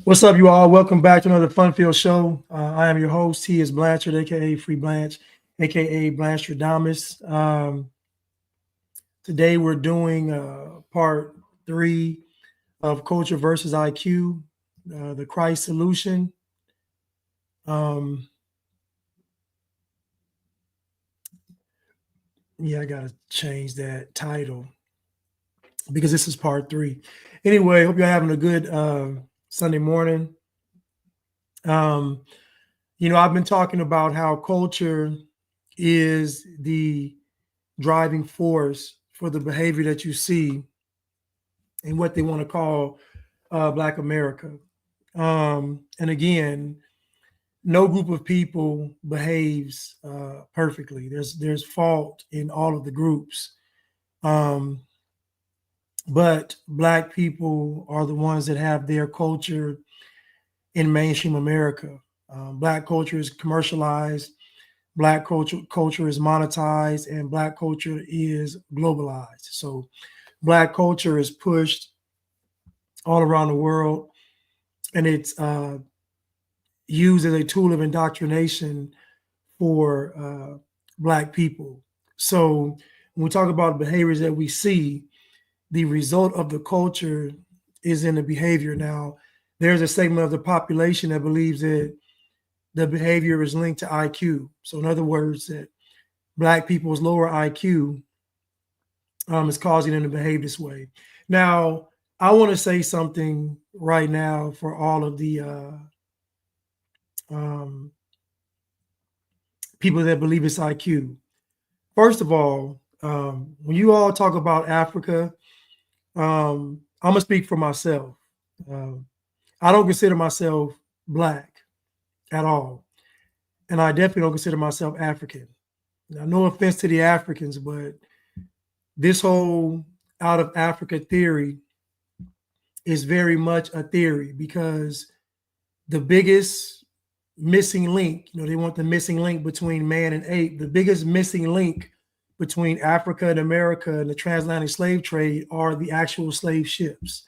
What's up, you all? Welcome back to another fun-filled show. I am your host. He is Blanchard, aka Free Blanche, aka Blanchard today we're doing part three of Culture versus IQ, the Christ solution. Um, yeah, I gotta change that title because this is part three. Anyway, hope you're having a good Sunday morning. Um, I've been talking about how culture is the driving force for the behavior that you see in what they want to call Black America. And again, no group of people behaves perfectly. There's fault in all of the groups, um, but Black people are the ones that have their culture in mainstream America. Black culture is commercialized. Black culture is monetized, and Black culture is globalized. So Black culture is pushed all around the world, and it's used as a tool of indoctrination for Black people. So when we talk about behaviors that we see, the result of the culture is in the behavior. Now, there's a segment of the population that believes that the behavior is linked to IQ. So, in other words, that Black people's lower IQ is causing them to behave this way. Now, I want to say something right now for all of the um, people that believe it's IQ. First of all, when you all talk about Africa, I'm gonna speak for myself. Um, I don't consider myself Black at all, and I definitely don't consider myself African. Now, no offense to the Africans, but this whole out of Africa theory is very much a theory because the biggest missing link, they want the missing link between man and ape. The biggest missing link between Africa and America and the transatlantic slave trade are the actual slave ships.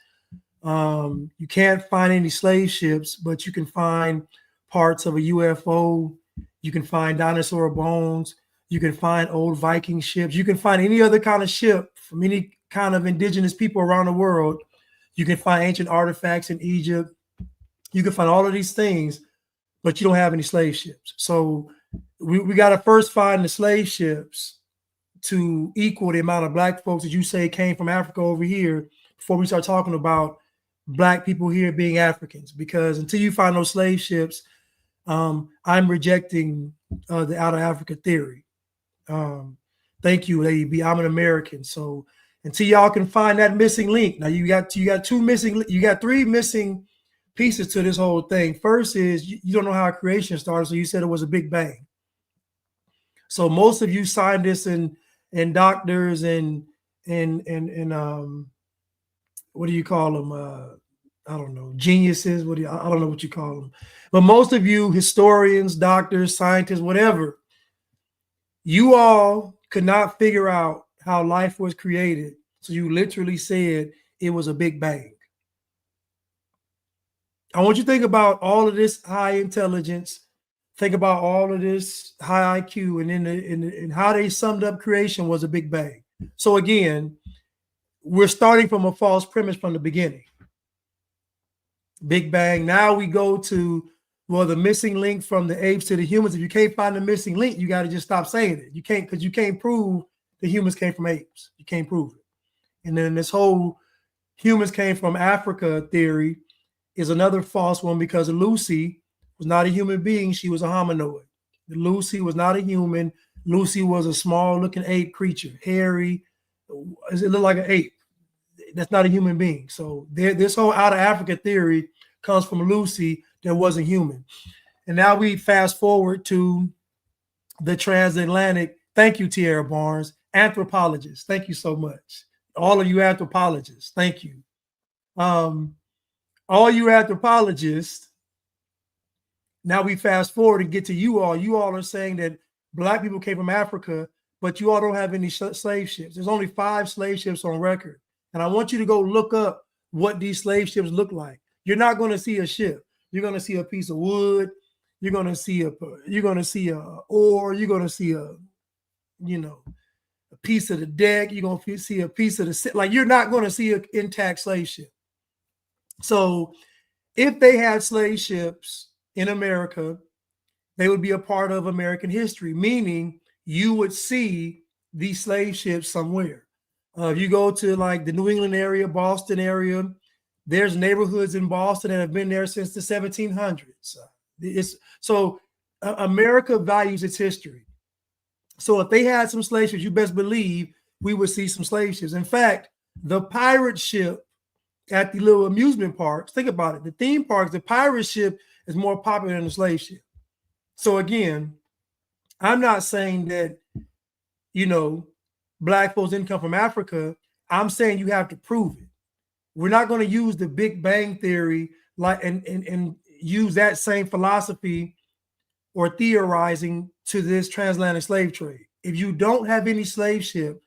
You can't find any slave ships, but you can find parts of a UFO. You can find dinosaur bones. You can find old Viking ships. You can find any other kind of ship from any kind of indigenous people around the world. You can find ancient artifacts in Egypt. You can find all of these things, but you don't have any slave ships. So we got to first find the slave ships to equal the amount of Black folks that you say came from Africa over here before we start talking about Black people here being Africans. Because until you find those slave ships, I'm rejecting the out of Africa theory. Thank you, Lady B. I'm an American. So until y'all can find that missing link, now you got three missing pieces to this whole thing. First is you don't know how creation started, so you said it was a big bang. So most of you scientists and doctors and what do you call them? I don't know, geniuses. I don't know what you call them, but most of you historians, doctors, scientists, whatever, you all could not figure out how life was created. So you literally said it was a big bang. I want you to think about all of this high intelligence, think about all of this high IQ, and then and how they summed up creation was a big bang. So again, we're starting from a false premise from the beginning. Big bang. Now we go to, well, the missing link from the apes to the humans. If you can't find the missing link, you got to just stop saying it. You can't, because you can't prove the humans came from apes. You can't prove it. And then this whole humans came from Africa theory is another false one because Lucy was not a human being. She was a hominoid. Lucy was not a human. Lucy was a small looking ape creature, hairy. It looked like an ape. That's not a human being. So this whole out of Africa theory comes from Lucy that wasn't human. And now we fast forward to the transatlantic. Thank you, Tierra Barnes, anthropologists. Thank you so much. All of you anthropologists. Thank you. All you anthropologists. Now we fast forward and get to you all. You all are saying that Black people came from Africa, but you all don't have any slave ships. There's only 5 slave ships on record. And I want you to go look up what these slave ships look like. You're not going to see a ship. You're going to see a piece of wood. You're going to see a ore. You're going to see a piece of the deck. You're going to see a piece of the, like, you're not going to see an intact slave ship. So if they had slave ships in America, they would be a part of American history, meaning you would see these slave ships somewhere. If you go to like the New England area, Boston area, there's neighborhoods in Boston that have been there since the 1700s. America values its history. So if they had some slave ships, you best believe we would see some slave ships. In fact, the pirate ship at the little amusement parks, think about it, the theme parks, the pirate ship is more popular than the slave ship. So again, I'm not saying that, Black folks didn't come from Africa. I'm saying you have to prove it. We're not going to use the Big Bang Theory and use that same philosophy or theorizing to this transatlantic slave trade. If you don't have any slave ship,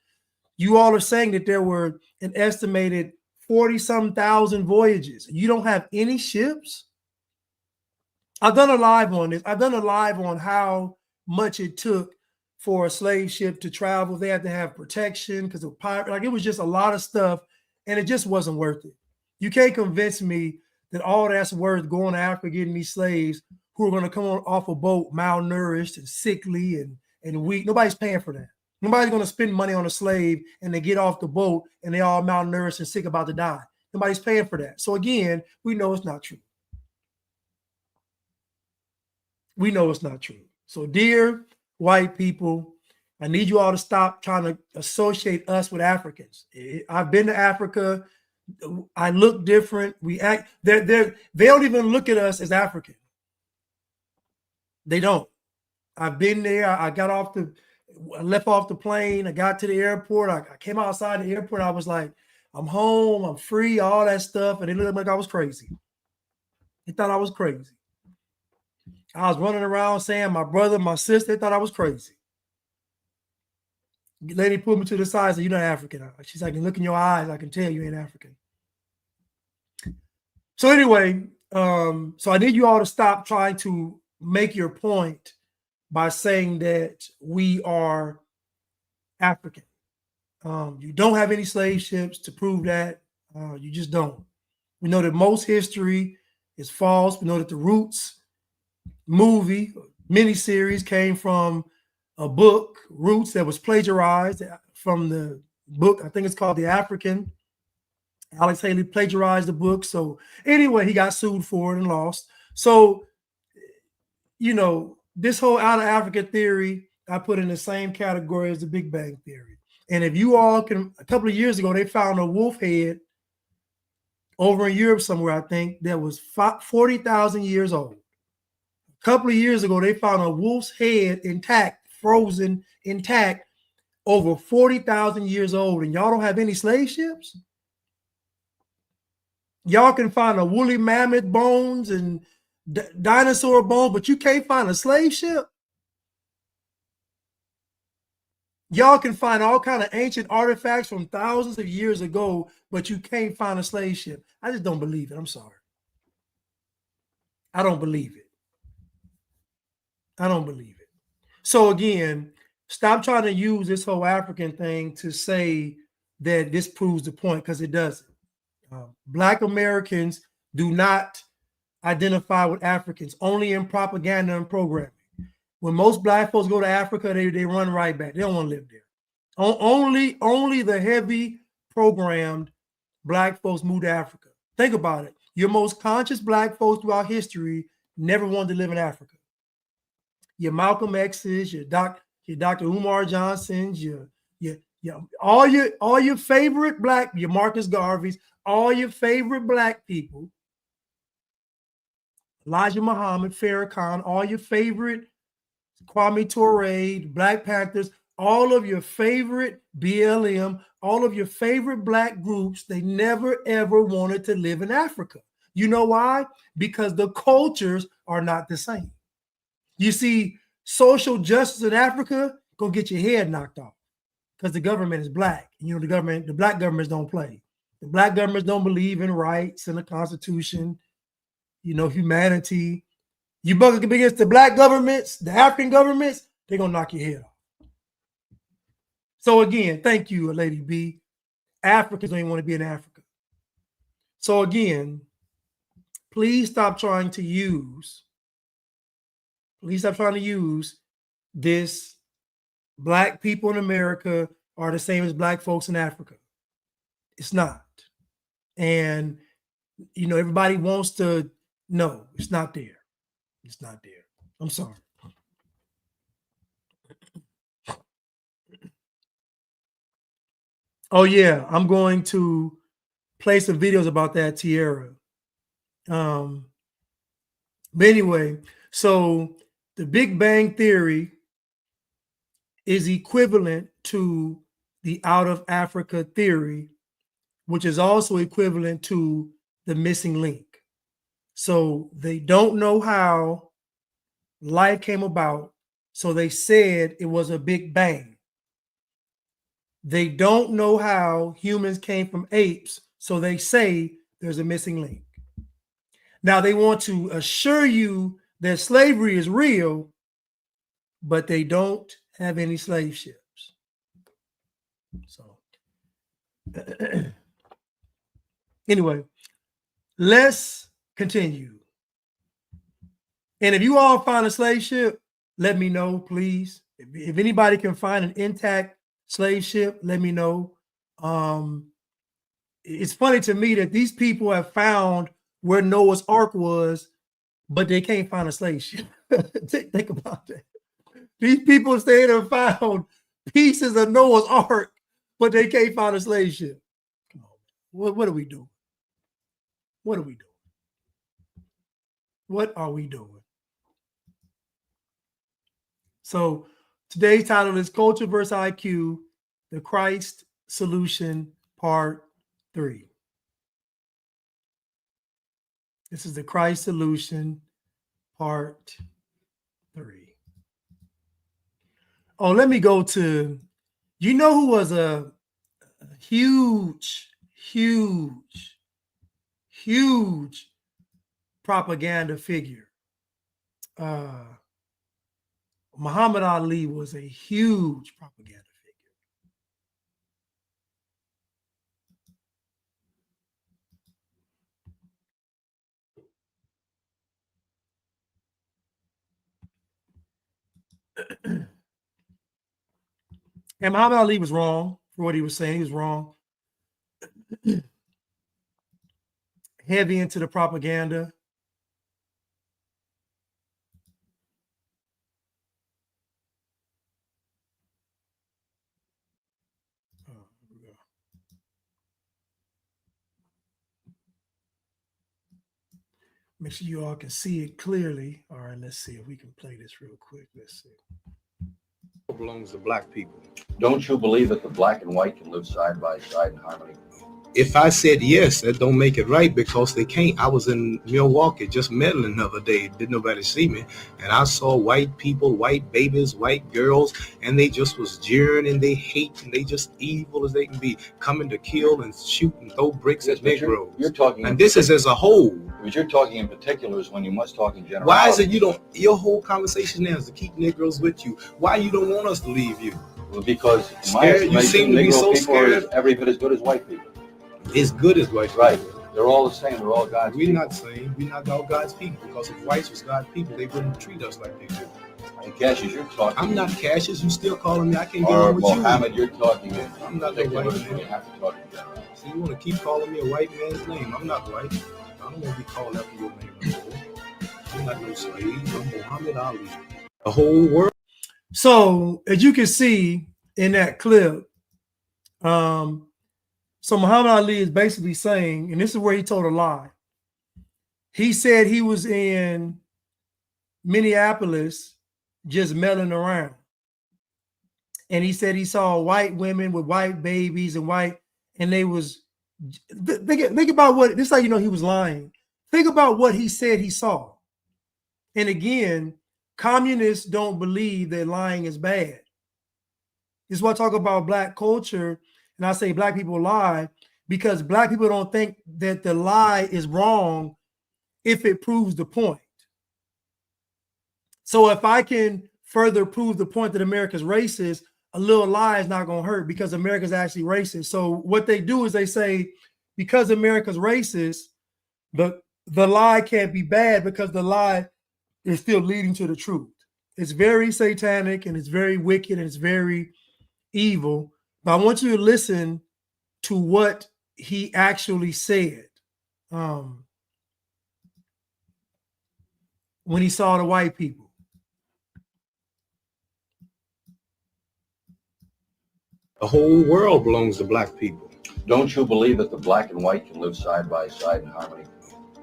you all are saying that there were an estimated 40-some thousand voyages. You don't have any ships? I've done a live on this. I've done a live on how much it took for a slave ship to travel. They had to have protection because of pirate. Like, it was just a lot of stuff, and it just wasn't worth it. You can't convince me that all that's worth going to Africa, getting these slaves who are going to come off a boat malnourished and sickly and weak. Nobody's paying for that. Nobody's going to spend money on a slave and they get off the boat and they all malnourished and sick, about to die. Nobody's paying for that. So again, we know it's not true. We know it's not true. So dear white people, I need you all to stop trying to associate us with Africans. I've been to Africa. I look different. We act. They don't even look at us as African. They don't. I've been there. I left off the plane. I got to the airport. I came outside the airport. I was like, I'm home. I'm free. All that stuff. And they looked like I was crazy. They thought I was crazy. I was running around saying my brother, my sister, they thought I was crazy. The lady pulled me to the side and said, "You're not African." She's like, "Look in your eyes. I can tell you ain't African." So anyway, so I need you all to stop trying to make your point by saying that we are African. You don't have any slave ships to prove that. You just don't. We know that most history is false. We know that the Roots movie, miniseries came from a book, Roots, that was plagiarized from the book. I think it's called The African. Alex Haley plagiarized the book. So anyway, he got sued for it and lost. So, this whole out of Africa theory, I put in the same category as the Big Bang Theory. And if you all can, a couple of years ago, they found a wolf head over in Europe somewhere, I think, that was 40,000 years old. A couple of years ago, they found a wolf's head intact, frozen intact, over 40,000 years old. And y'all don't have any slave ships? Y'all can find a woolly mammoth bones and dinosaur bones, but you can't find a slave ship? Y'all can find all kind of ancient artifacts from thousands of years ago, but you can't find a slave ship. I just don't believe it. I'm sorry. I don't believe it. I don't believe it. So again, stop trying to use this whole African thing to say that this proves the point, because it doesn't. Black Americans do not identify with Africans, only in propaganda and programming. When most Black folks go to Africa, they run right back. They don't want to live there. Only the heavy programmed Black folks move to Africa. Think about it. Your most conscious Black folks throughout history never wanted to live in Africa. Your Malcolm X's, your Dr. Umar Johnsons, all your favorite Black, your Marcus Garveys, all your favorite Black people, Elijah Muhammad, Farrakhan, all your favorite Kwame Ture, Black Panthers, all of your favorite BLM, all of your favorite Black groups, they never ever wanted to live in Africa. You know why? Because the cultures are not the same. You see, social justice in Africa gonna get your head knocked off because the government is Black. The Black governments don't play. The Black governments don't believe in rights and the Constitution. humanity. You buck up against the black governments, the African governments, they're going to knock your head off. So again, thank you, Lady B. Africans don't even want to be in Africa. So again, please stop trying to use this black people in America are the same as black folks in Africa. It's not. And, everybody wants to know it's not there. It's not there. I'm sorry. Oh, yeah. I'm going to play some videos about that, Tierra. But anyway, so the Big Bang Theory is equivalent to the out of Africa theory, which is also equivalent to the missing link. So they don't know how life came about. So they said it was a Big Bang. They don't know how humans came from apes. So they say there's a missing link. Now they want to assure you that slavery is real, but they don't have any slave ships. So anyway, let's continue. And if you all find a slave ship, let me know, please. If anybody can find an intact slave ship, let me know. It's funny to me that these people have found where Noah's Ark was, but they can't find a slave ship. Think about that. These people stayed and found pieces of Noah's Ark, but they can't find a slave ship. Come on. What are we doing? What are we doing? What are we doing? So today's title is Culture versus IQ, the Christ Solution, Part 3. This is the Christ Solution, Part 3. Oh, let me go to, who was a huge propaganda figure? Muhammad Ali was a huge propaganda figure. And Muhammad Ali was wrong for what he was saying. He was wrong. Heavy into the propaganda. Make sure you all can see it clearly. All right, let's see if we can play this real quick. Let's see. It belongs to black people. Don't you believe that the black and white can live side by side in harmony? If I said yes, that don't make it right because they can't. I was in Milwaukee just meddling the other day. Didn't nobody see me. And I saw white people, white babies, white girls, and they just was jeering and they hate and they just evil as they can be, coming to kill and shoot and throw bricks at Negroes. You're talking, and this is as a whole. But you're talking in particulars when you must talk in general. Why is it you don't, your whole conversation now is to keep Negroes with you? Why you don't want us to leave you? Well, because in my estimation, you seem to be so people scared. are every bit as good as white people. As good as white people. Right. They're all the same. They're all God's people. We're not saying we're not all God's people, because if whites was God's people, they wouldn't treat us like they do. And Cassius, you're talking. I'm not Cassius. You still calling me. I can't get on with Mohammed, you're talking in. I'm not a white man. You have to talk in general. So you want to keep calling me a white man's name. I'm not white. I don't want to be called after your name anymore. I'm not no slave. I'm Muhammad Ali. The whole world. So as you can see in that clip, so Muhammad Ali is basically saying, and this is where he told a lie. He said he was in Minneapolis just meddling around. And he said he saw white women with white babies and they was, think about what, this is how you know he was lying. Think about what he said he saw. And again, communists don't believe that lying is bad. This is why I talk about black culture. And I say black people lie because black people don't think that the lie is wrong if it proves the point. So if I can further prove the point that America's racist, a little lie is not going to hurt because America's actually racist. So what they do is they say, because America's racist, the lie can't be bad because the lie is still leading to the truth. It's very satanic and it's very wicked and it's very evil. But I want you to listen to what he actually said when he saw the white people. The whole world belongs to black people. Don't you believe that the black and white can live side by side in harmony?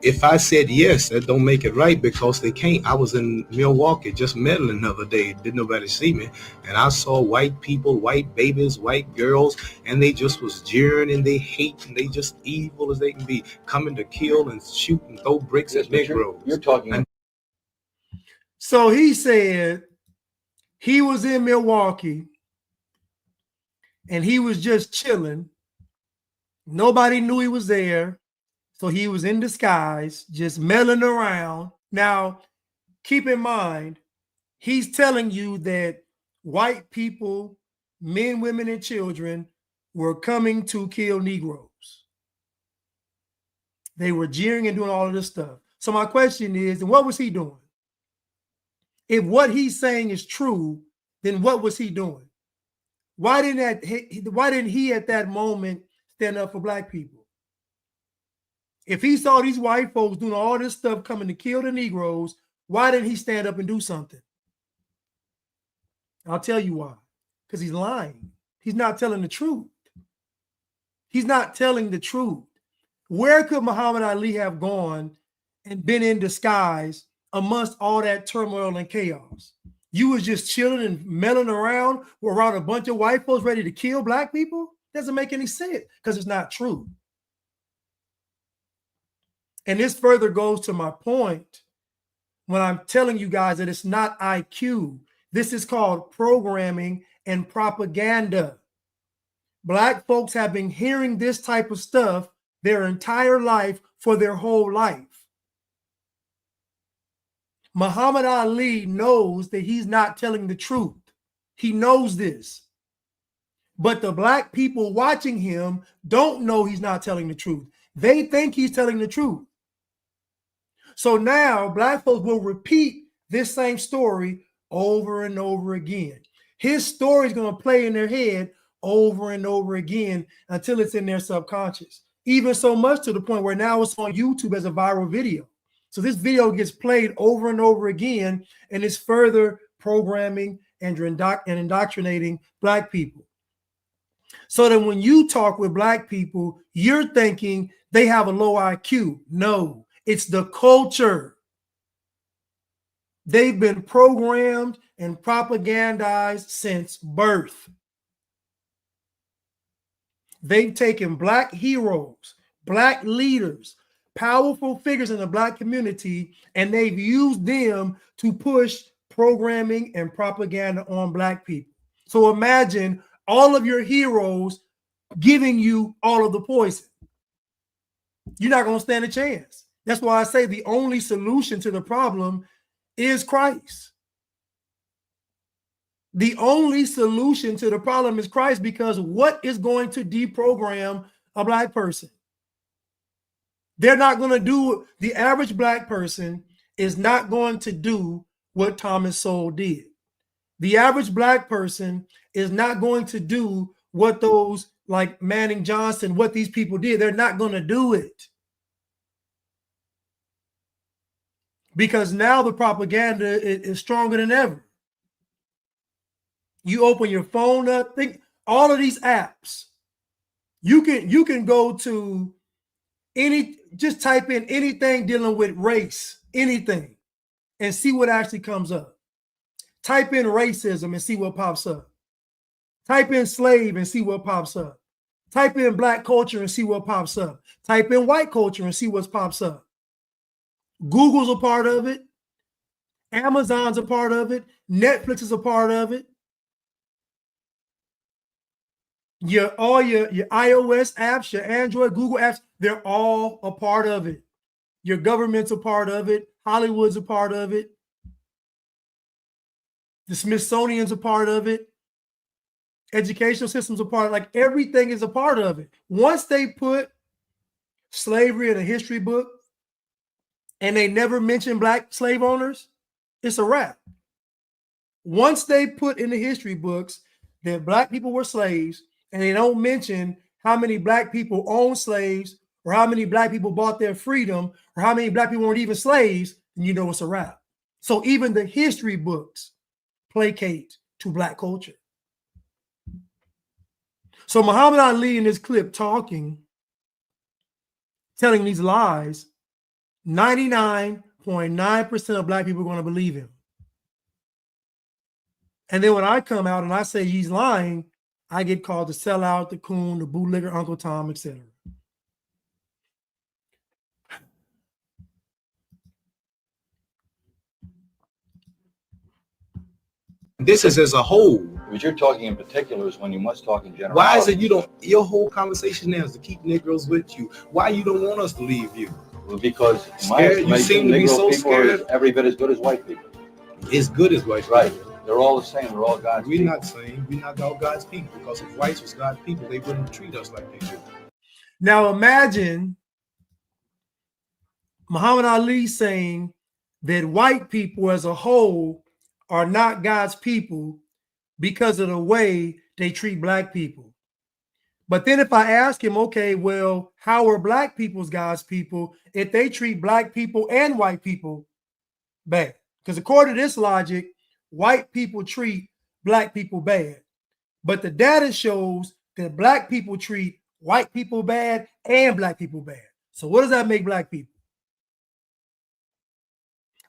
If I said yes, that don't make it right because they can't. I was in Milwaukee just meddling the other day. Didn't nobody see me. And I saw white people, white babies, white girls, and they just was jeering and they hate and they just evil as they can be, coming to kill and shoot and throw bricks at Negroes. You're talking. So he said he was in Milwaukee and he was just chilling. Nobody knew he was there. So he was in disguise, just meddling around. Now, keep in mind, he's telling you that white people, men, women, and children were coming to kill Negroes. They were jeering and doing all of this stuff. So my question is, and what was he doing? If what he's saying is true, then what was he doing? Why didn't he at that moment stand up for black people? If he saw these white folks doing all this stuff coming to kill the Negroes, why didn't he stand up and do something? I'll tell you why. Because he's lying. He's not telling the truth. He's not telling the truth. Where could Muhammad Ali have gone and been in disguise amongst all that turmoil and chaos? You was just chilling and meddling around a bunch of white folks ready to kill black people? Doesn't make any sense because it's not true. And this further goes to my point when I'm telling you guys that it's not IQ. This is called programming and propaganda. Black folks have been hearing this type of stuff their entire life for their whole life. Muhammad Ali knows that he's not telling the truth. He knows this. But the black people watching him don't know he's not telling the truth. They think he's telling the truth. So now black folks will repeat this same story over and over again. His story is going to play in their head over and over again until it's in their subconscious. Even so much to the point where now it's on YouTube as a viral video. So this video gets played over and over again, and it's further programming and indoctrinating black people. So that when you talk with black people, you're thinking they have a low IQ. No, it's the culture. They've been programmed and propagandized since birth. They've taken black heroes, black leaders, powerful figures in the black community, and they've used them to push programming and propaganda on black people. So imagine all of your heroes giving you all of the poison. You're not going to stand a chance. That's why I say the only solution to the problem is Christ. The only solution to the problem is Christ, because what is going to deprogram a black person? They're not going to do, the average black person is not going to do what Thomas Sowell did. The average black person is not going to do what those like Manning Johnson, what these people did. They're not going to do it. Because now the propaganda is stronger than ever. You open your phone up, think all of these apps. You can go to just type in anything dealing with race, anything, and see what actually comes up. Type in racism and see what pops up. Type in slave and see what pops up. Type in black culture and see what pops up. Type in white culture and see what pops up. Google's a part of it. Amazon's a part of it. Netflix is a part of it. All your iOS apps, your Android, Google apps, they're all a part of it. Your government's a part of it. Hollywood's a part of it. The Smithsonian's a part of it. Educational system's a part. Like everything is a part of it. Once they put slavery in a history book and they never mention black slave owners, it's a wrap. Once they put in the history books that black people were slaves and they don't mention how many black people owned slaves or how many black people bought their freedom or how many black people weren't even slaves, then you know it's a wrap. So even the history books placate to black culture. So Muhammad Ali in this clip talking, telling these lies, 99.9% of black people are going to believe him. And then when I come out and I say he's lying, I get called the sellout, the coon, the bootlegger, Uncle Tom, etc. This is as a whole. What you're talking in particular is when you must talk in general. Why is it you don't? Your whole conversation now is to keep Negroes with you. Why you don't want us to leave you? Well, because in my Scared? You seem estimation, to be Negro so people scared. are every bit as good as white people. As good as white Right. people. They're all the same. They're all God's We're people. not saying we're not all God's people, because if whites was God's people, they wouldn't treat us like they do. Now imagine Muhammad Ali saying that white people as a whole are not God's people because of the way they treat black people. But then if I ask him, okay, well, how are black people's God's people if they treat black people and white people bad? Because according to this logic, white people treat black people bad. But the data shows that black people treat white people bad and black people bad. So what does that make black people?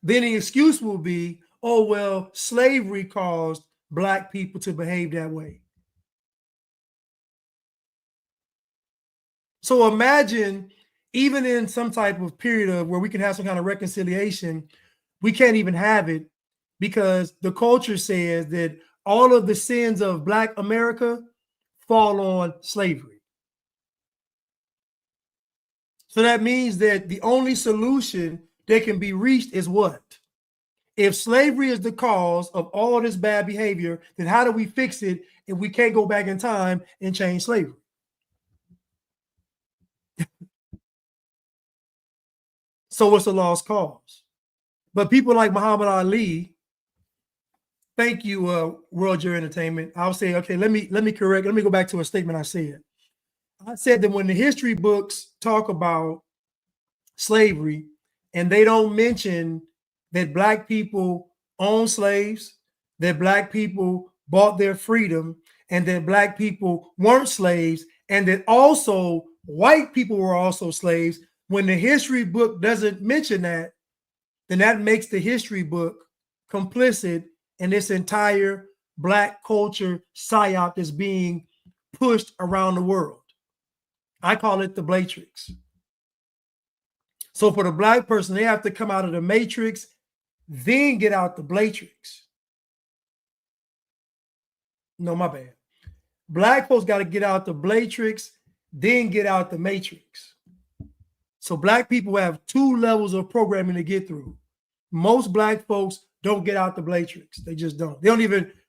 Then the excuse will be, oh, well, slavery caused black people to behave that way. So imagine, even in some type of period of where we can have some kind of reconciliation, we can't even have it because the culture says that all of the sins of Black America fall on slavery. So that means that the only solution that can be reached is what? If slavery is the cause of all this bad behavior, then how do we fix it if we can't go back in time and change slavery? So it's a lost cause. But people like Muhammad Ali, thank you, World Your Entertainment. I'll say, okay, let me go back to a statement I said. I said that when the history books talk about slavery and they don't mention that black people owned slaves, that black people bought their freedom, and that black people weren't slaves, and that also white people were also slaves, when the history book doesn't mention that, then that makes the history book complicit in this entire black culture psyop that's being pushed around the world. I call it the Blatrix. So for the black person, they have to come out of the matrix, then get out the Blatrix. No, my bad. Black folks got to get out the Blatrix, then get out the matrix. So black people have two levels of programming to get through. Most black folks don't get out the Blatrix. They just don't.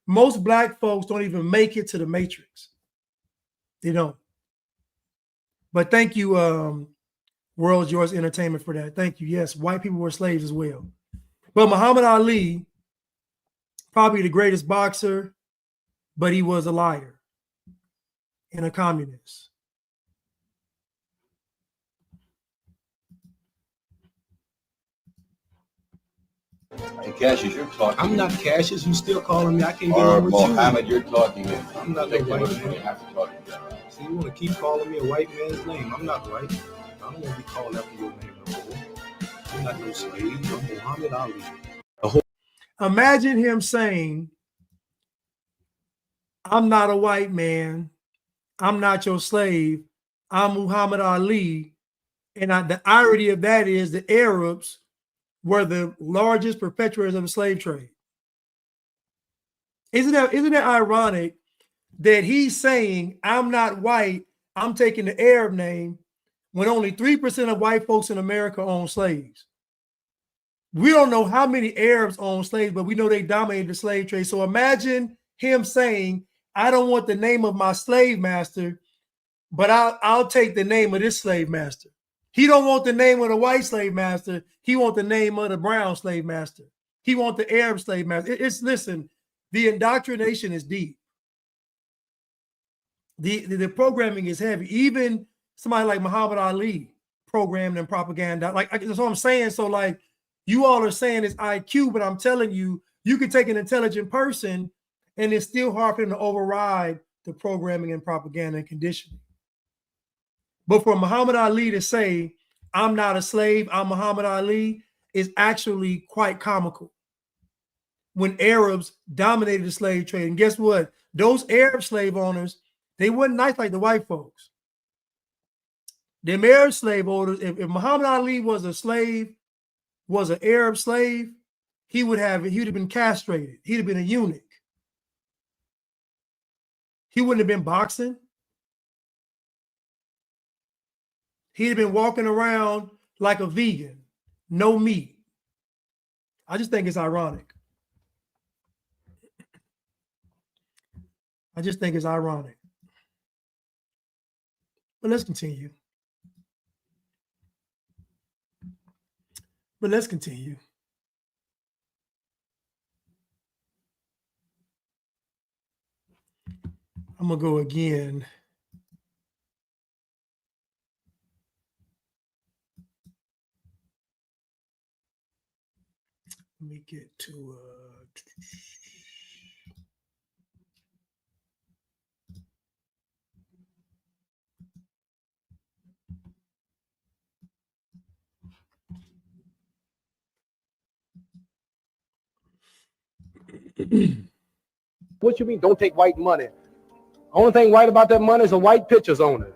Most black folks don't even make it to the matrix. They don't. But thank you, World Yours Entertainment, for that. Thank you. Yes, white people were slaves as well. But Muhammad Ali, probably the greatest boxer, but he was a liar and a communist. And Cassius, you're talking. I'm not Cassius. You still calling me? I can't get Or on with you. Mohammed, you're talking. I'm not that white man. You have to talk in general. See, you want to keep calling me a white man's name. I'm not white. I don't want to be called after your name no more. I'm not no slave. I'm Muhammad Ali. Imagine him saying, I'm not a white man. I'm not your slave. I'm Muhammad Ali. And the irony of that is the Arabs were the largest perpetrators of the slave trade. Isn't that ironic that he's saying, I'm not white, I'm taking the Arab name, when only 3% of white folks in America own slaves. We don't know how many Arabs own slaves, but we know they dominated the slave trade. So imagine him saying, I don't want the name of my slave master, but I'll take the name of this slave master. He don't want the name of the white slave master. He want the name of the brown slave master. He want the Arab slave master. Listen, the indoctrination is deep. The programming is heavy. Even somebody like Muhammad Ali programmed and propaganda. Like, that's what I'm saying. So like, you all are saying it's IQ, but I'm telling you, you could take an intelligent person and it's still hard for them to override the programming and propaganda and conditioning. But for Muhammad Ali to say, I'm not a slave, I'm Muhammad Ali, is actually quite comical. When Arabs dominated the slave trade. And guess what? Those Arab slave owners, they weren't nice like the white folks. Them Arab slave owners, if Muhammad Ali was a slave, was an Arab slave, he would have been castrated. He'd have been a eunuch. He wouldn't have been boxing. He'd have been walking around like a vegan, no meat. I just think it's ironic. I just think it's ironic. But let's continue. I'm going to go again. Let me get to What you mean, don't take white money? Only thing white about that money is a white pictures on it.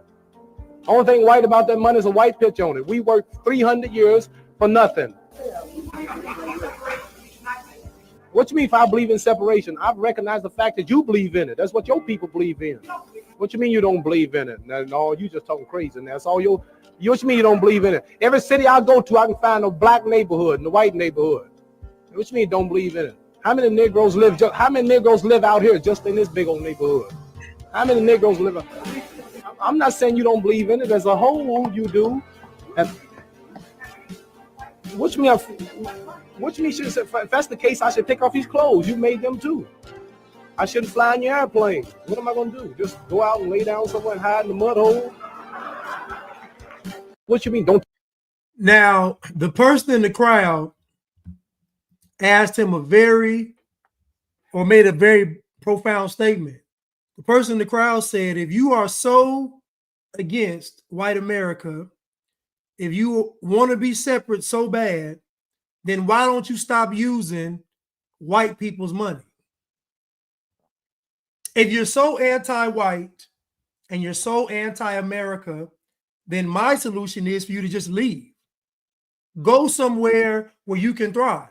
Only thing white about that money is a white picture on it. We worked 300 years for nothing. What you mean if I believe in separation? I recognize the fact that you believe in it. That's what your people believe in. What you mean you don't believe in it? No, you just talking crazy. That's all what you mean you don't believe in it? Every city I go to, I can find a black neighborhood and a white neighborhood. What you mean don't believe in it? How many Negroes live out here just in this big old neighborhood? How many Negroes live out? I'm not saying you don't believe in it. As a whole, you do. And what you mean? If that's the case, I should take off these clothes. You made them too. I shouldn't fly in your airplane. What am I going to do? Just go out and lay down somewhere and hide in the mud hole? What you mean? Don't. Now, the person in the crowd asked him made a very profound statement. The person in the crowd said, if you are so against white America, if you want to be separate so bad, then why don't you stop using white people's money? If you're so anti-white and you're so anti-America, then my solution is for you to just leave. Go somewhere where you can thrive.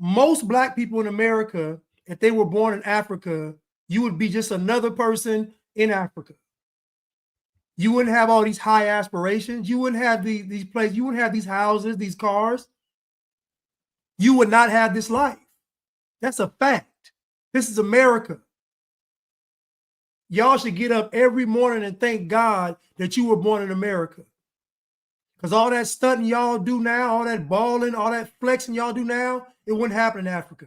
Most black people in America, if they were born in Africa, you would be just another person in Africa. You wouldn't have all these high aspirations. You wouldn't have these places. You wouldn't have these houses, these cars. You would not have this life. That's a fact. This is America. Y'all should get up every morning and thank God that you were born in America. Because all that stunting y'all do now, all that balling, all that flexing y'all do now, it wouldn't happen in Africa.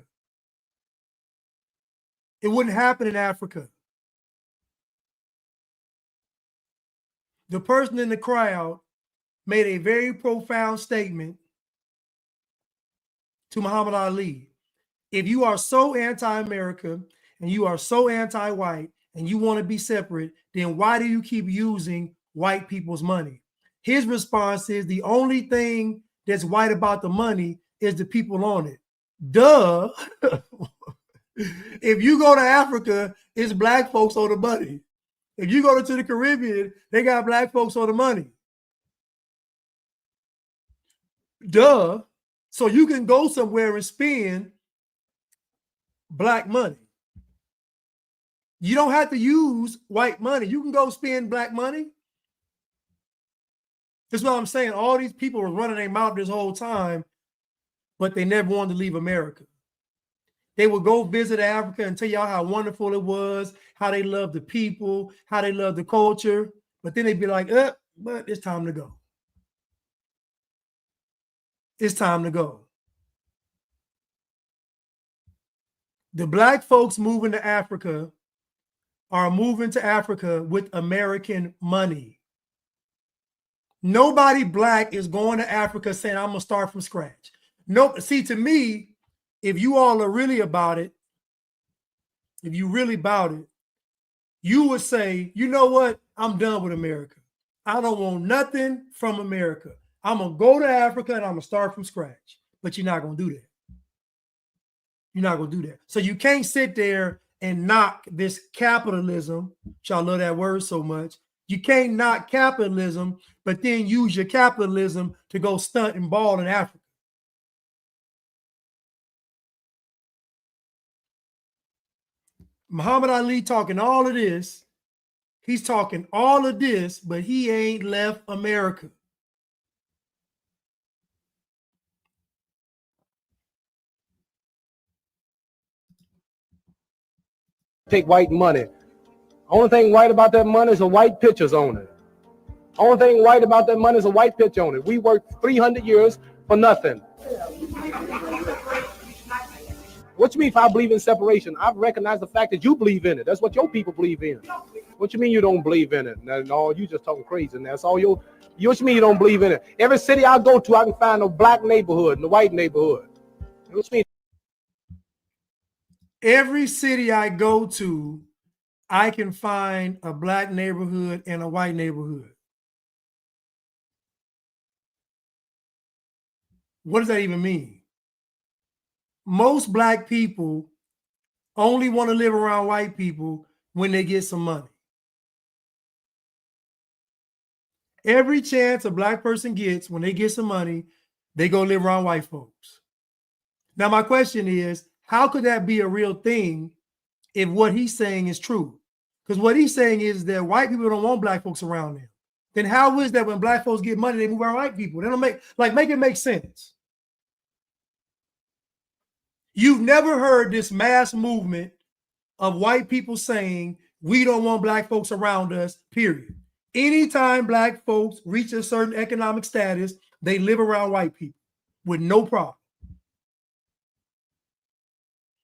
It wouldn't happen in Africa. The person in the crowd made a very profound statement to Muhammad Ali. If you are so anti-America and you are so anti-white and you want to be separate, then why do you keep using white people's money? His response is the only thing that's white about the money is the people on it. Duh. If you go to Africa, it's black folks on the money. If you go to the Caribbean, they got black folks on the money. Duh. So you can go somewhere and spend black money. You don't have to use white money. You can go spend black money. That's what I'm saying. All these people were running their mouth this whole time, but they never wanted to leave America. They would go visit Africa and tell y'all how wonderful it was, how they love the people, how they love the culture. But then they'd be like, but it's time to go. It's time to go. The black folks moving to Africa are moving to Africa with American money. Nobody black is going to Africa saying, I'm going to start from scratch. No, see, to me, if you all are really about it, if you really about it, you would say, you know what? I'm done with America. I don't want nothing from America. I'm going to go to Africa and I'm going to start from scratch. But you're not going to do that. You're not going to do that. So you can't sit there and knock this capitalism, which I love that word so much. You can't knock capitalism, but then use your capitalism to go stunt and ball in Africa. Muhammad Ali talking all of this. He's talking all of this, but he ain't left America. Take white money. Only thing white about that money is the white pictures on it. Only thing white about that money is a white picture on it. We worked 300 years for nothing. What you mean if I believe in separation? I recognize the fact that you believe in it. That's what your people believe in. What you mean you don't believe in it? No, you just talking crazy. And that's all what you mean you don't believe in it? Every city I go to, I can find a black neighborhood and a white neighborhood. What you mean? Every city I go to, I can find a black neighborhood and a white neighborhood. What does that even mean? Most black people only want to live around white people when they get some money. Every chance a black person gets when they get some money, they go live around white folks. Now, my question is, how could that be a real thing if what he's saying is true? Because what he's saying is that white people don't want black folks around them. Then how is that when black folks get money, they move around white people? They don't make it make sense. You've never heard this mass movement of white people saying, we don't want black folks around us, period. Anytime black folks reach a certain economic status, they live around white people with no problem.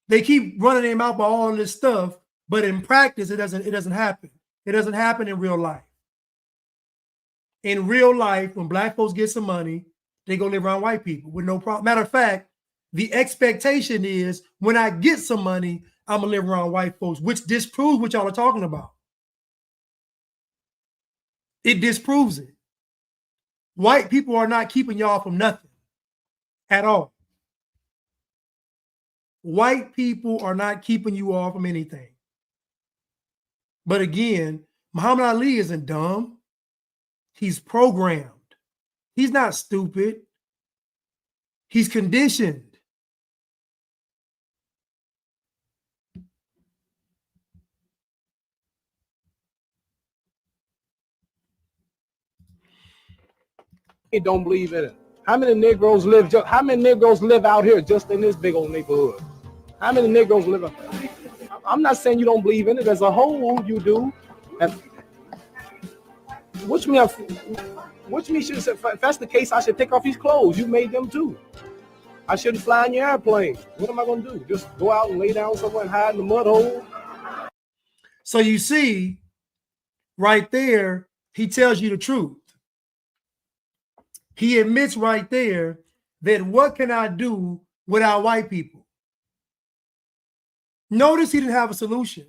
They keep running their mouth about all this stuff, but in practice, it doesn't happen. It doesn't happen in real life. In real life, when black folks get some money, they go live around white people with no problem. Matter of fact, the expectation is when I get some money, I'm gonna live around white folks, which disproves what y'all are talking about. It disproves it. White people are not keeping y'all from nothing at all. White people are not keeping you all from anything. But again, Muhammad Ali isn't dumb. He's programmed. He's not stupid. He's conditioned. They don't believe in it. How many Negroes live out here just in this big old neighborhood? How many Negroes live out? I'm not saying you don't believe in it. As a whole, you do. And what you mean? If that's the case, I should take off these clothes. You made them too. I shouldn't fly in your airplane. What am I going to do? Just go out and lay down somewhere and hide in the mud hole? So you see, right there, he tells you the truth. He admits right there that what can I do without white people? Notice he didn't have a solution.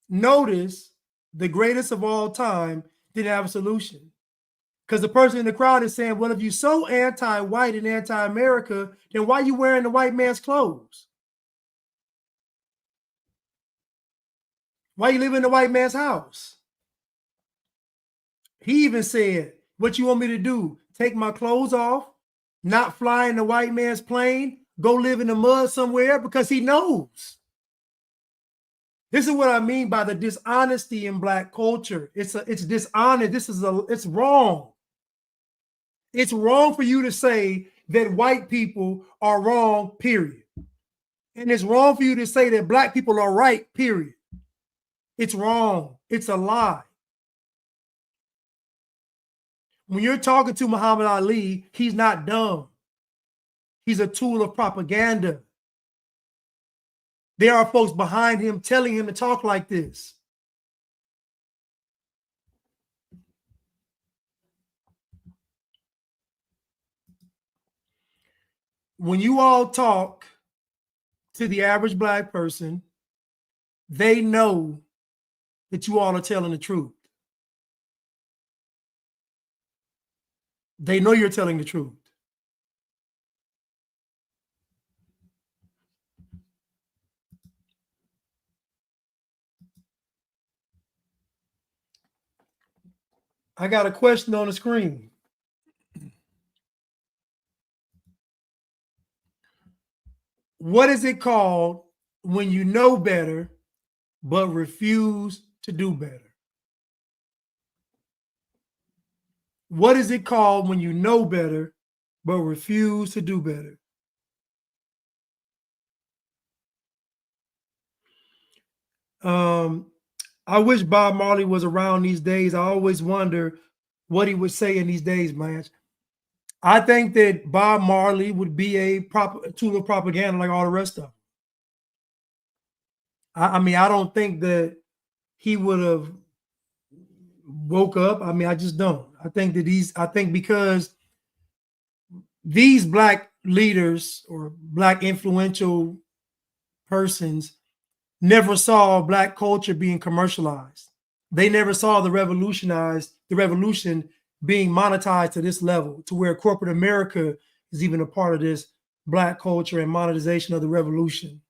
Notice the greatest of all time didn't have a solution. Because the person in the crowd is saying, well, if you're so anti-white and anti-America, then why are you wearing the white man's clothes? Why you live in the white man's house? He even said, what you want me to do? Take my clothes off, not fly in the white man's plane, go live in the mud somewhere? Because he knows This is what I mean by the dishonesty in Black culture. It's dishonest. It's wrong. It's wrong for you to say that white people are wrong, period. And it's wrong for you to say that Black people are right, period. It's wrong. It's a lie. When you're talking to Muhammad Ali, he's not dumb. He's a tool of propaganda. There are folks behind him telling him to talk like this. When you all talk to the average Black person, they know that you all are telling the truth. They know you're telling the truth. I got a question on the screen. What is it called when you know better but refuse to do better? What is it called when you know better but refuse to do better? I wish Bob Marley was around these days. I always wonder what he would say in these days, Blanche. I think that Bob Marley would be a tool of propaganda like all the rest of them. I mean, I don't think that he would have woke up. I mean, I just don't. I think because these Black leaders or Black influential persons never saw Black culture being commercialized. They never saw the revolution being monetized to this level, to where corporate America is even a part of this Black culture and monetization of the revolution,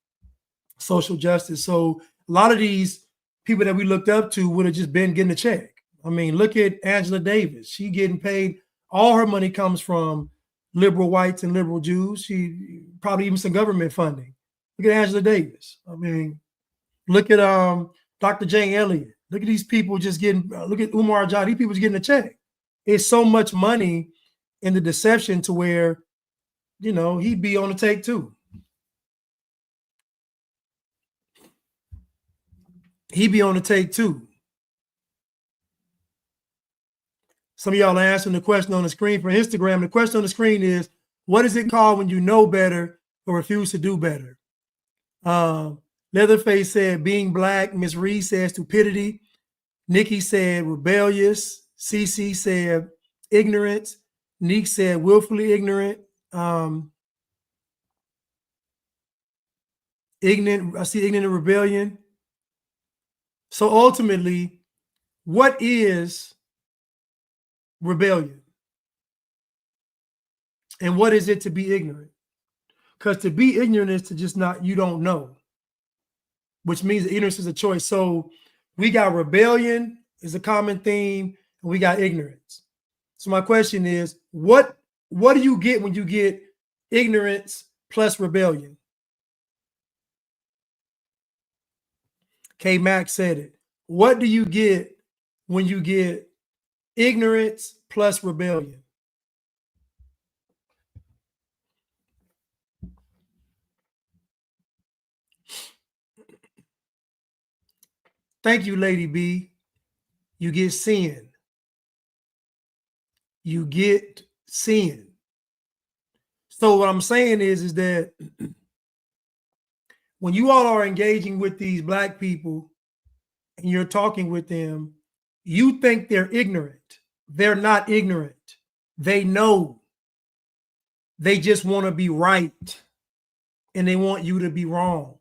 social justice. So a lot of these people that we looked up to would have just been getting a check. I mean, look at Angela Davis. She getting paid. All her money comes from liberal whites and liberal Jews. She probably even some government funding. Look at Angela Davis. I mean, look at Dr. Jane Elliott. Look at these people just getting, look at Umar Jah. These people just getting a check. It's so much money in the deception to where, you know, he'd be on the take too. He'd be on the take too. Some of y'all are answering the question on the screen for Instagram. The question on the screen is, what is it called when you know better but refuse to do better? Leatherface said being Black. Miss Reed said stupidity. Nikki said rebellious. CC said ignorance. Neek said willfully ignorant. Ignorant. I see ignorant rebellion. So ultimately, what is rebellion? And what is it to be ignorant? Because to be ignorant is to just not, you don't know, which means that ignorance is a choice. So we got rebellion is a common theme, and we got ignorance. So my question is, what do you get when you get ignorance plus rebellion? K Max said it. What do you get when you get ignorance plus rebellion? Thank you, Lady B. You get sin. You get sin. So what I'm saying is that when you all are engaging with these Black people and you're talking with them, you think they're ignorant. They're not ignorant. They know. They just want to be right, and they want you to be wrong.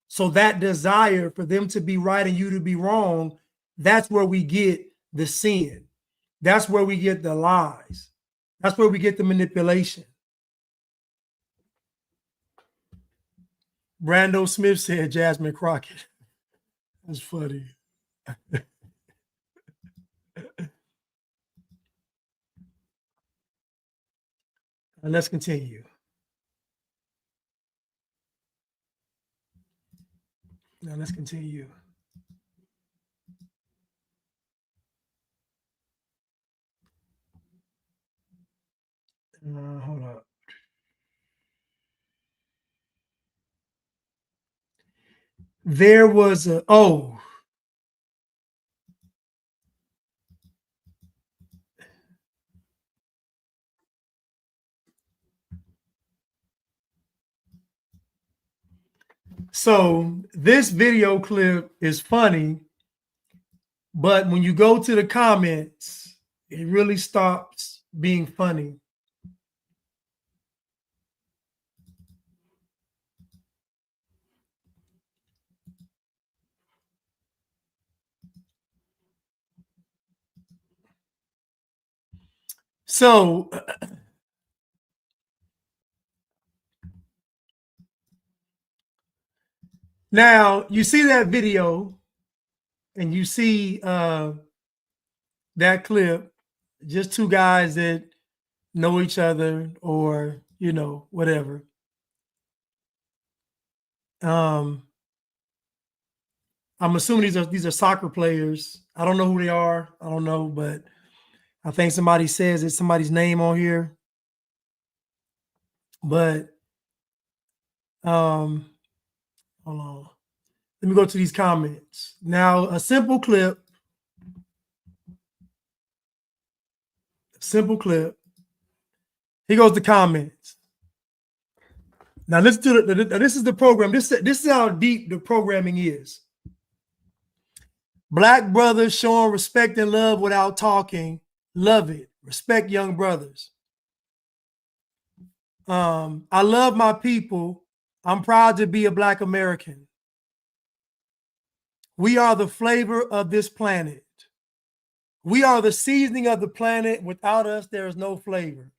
So that desire for them to be right and you to be wrong, that's where we get the sin. That's where we get the lies. That's where we get the manipulation. Brando Smith said Jasmine Crockett. That's funny. And let's continue. Now let's continue. Hold up. There was a, oh, so this video clip is funny, but when you go to the comments, it really stops being funny. So now you see that video and you see that clip, just two guys that know each other or, you know, whatever. I'm assuming these are soccer players. I don't know who they are. I don't know, but I think somebody says it's somebody's name on here. But hold on. Let me go to these comments. Now, a simple clip. Simple clip. Here goes the comments. Now let's do this is the program. This is how deep the programming is. Black brothers showing respect and love without talking. Love it. Respect young brothers. I love my people. I'm proud to be a Black American. We are the flavor of this planet. We are the seasoning of the planet. Without us, there is no flavor.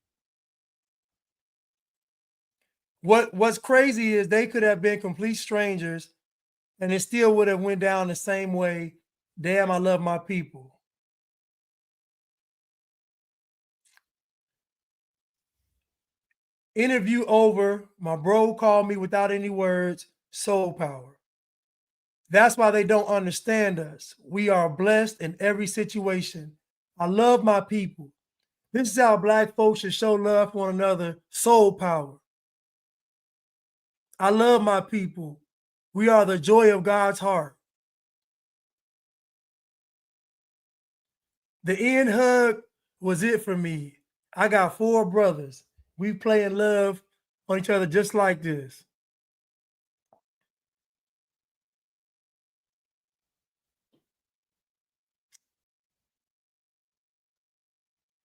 What's crazy is they could have been complete strangers and it still would have went down the same way. Damn, I love my people. Interview over. My bro called me without any words. Soul power. That's why they don't understand us. We are blessed in every situation. I love my people. This is how Black folks should show love for one another. Soul power. I love my people. We are the joy of God's heart. The end hug was it for me. I got 4 brothers. We play in love on each other just like this.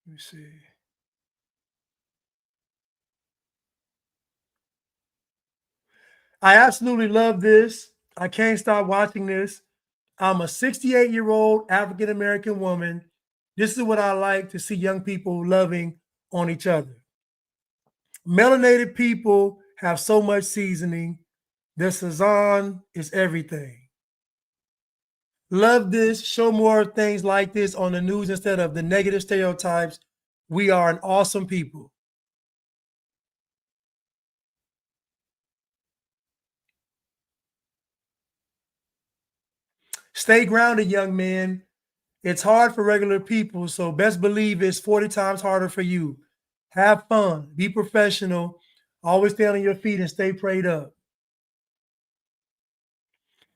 Let me see. I absolutely love this. I can't stop watching this. I'm a 68-year-old African-American woman. This is what I like to see young people loving on each other. Melanated people have so much seasoning. The Sazan is everything. Love this. Show more things like this on the news instead of the negative stereotypes. We are an awesome people. Stay grounded, young men. It's hard for regular people, so best believe it's 40 times harder for you. Have fun. Be professional. Always stay on your feet and stay prayed up.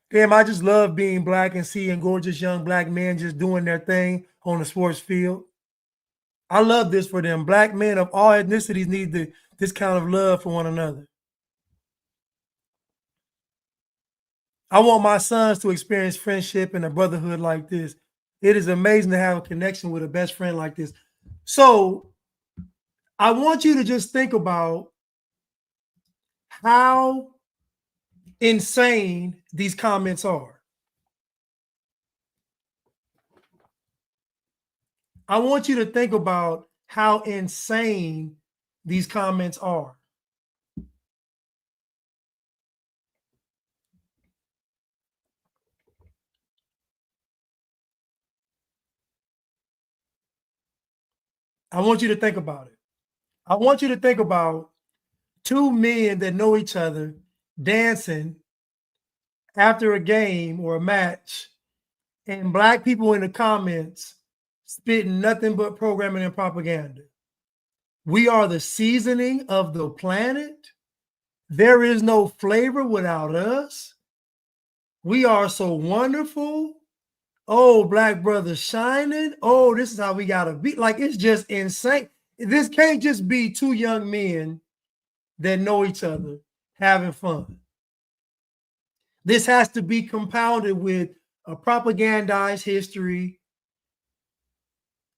Damn, I just love being Black and seeing gorgeous young Black men just doing their thing on the sports field. I love this for them. Black men of all ethnicities need this kind of love for one another. I want my sons to experience friendship and a brotherhood like this. It is amazing to have a connection with a best friend like this. So I want you to just think about how insane these comments are. I want you to think about how insane these comments are. I want you to think about it. I want you to think about 2 men that know each other dancing after a game or a match and black people in the comments spitting nothing but programming and propaganda. We are the seasoning of the planet. There is no flavor without us. We are so wonderful. Oh, black brothers shining. Oh, this is how we got to be. Like, it's just insane. This can't just be two young men that know each other having fun. This has to be compounded with a propagandized history,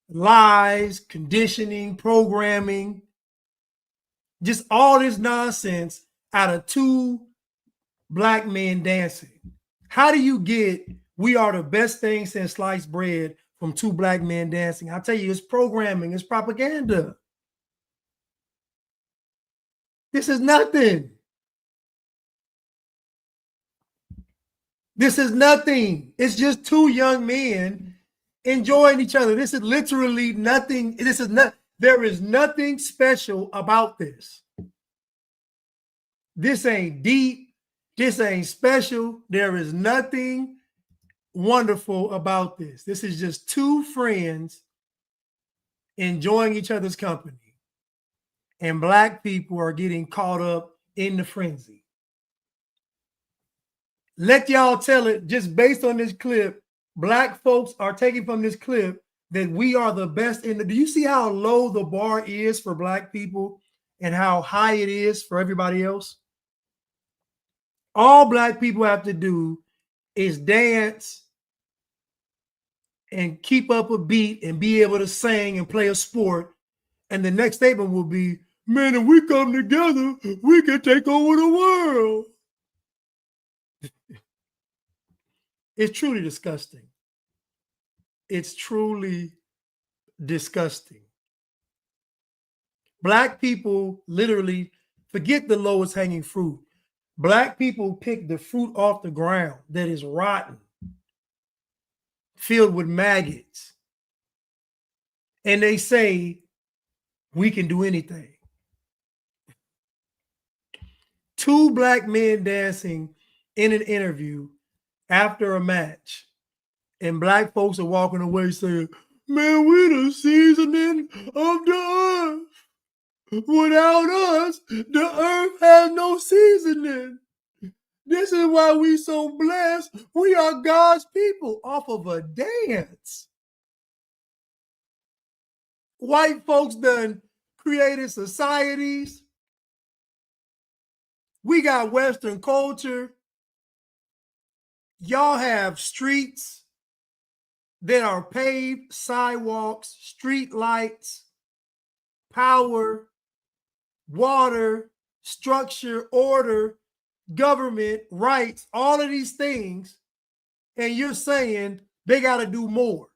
lies, conditioning, programming, just all this nonsense out of two black men dancing. How do you get "we are the best thing since sliced bread" from two black men dancing? I tell you, it's programming, it's propaganda. This is nothing. This is nothing. It's just two young men enjoying each other. This is literally nothing. There is nothing special about this. This ain't deep. This ain't special. There is nothing wonderful about this. This is just two friends enjoying each other's company. And black people are getting caught up in the frenzy. Let y'all tell it just based on this clip. Black folks are taking from this clip that we are the best in the. Do you see how low the bar is for black people and how high it is for everybody else? All black people have to do is dance and keep up a beat and be able to sing and play a sport. And the next statement will be, man, if we come together, we can take over the world. It's truly disgusting. It's truly disgusting. Black people literally forget the lowest hanging fruit. Black people pick the fruit off the ground that is rotten, filled with maggots. And they say, we can do anything. Two black men dancing in an interview after a match, and black folks are walking away saying, man, we the seasoning of the earth. Without us, the earth has no seasoning. This is why we so blessed. We are God's people off of a dance. White folks done created societies. We got Western culture. Y'all have streets that are paved, sidewalks, street lights, power, water, structure, order, government, rights, all of these things. And you're saying they got to do more.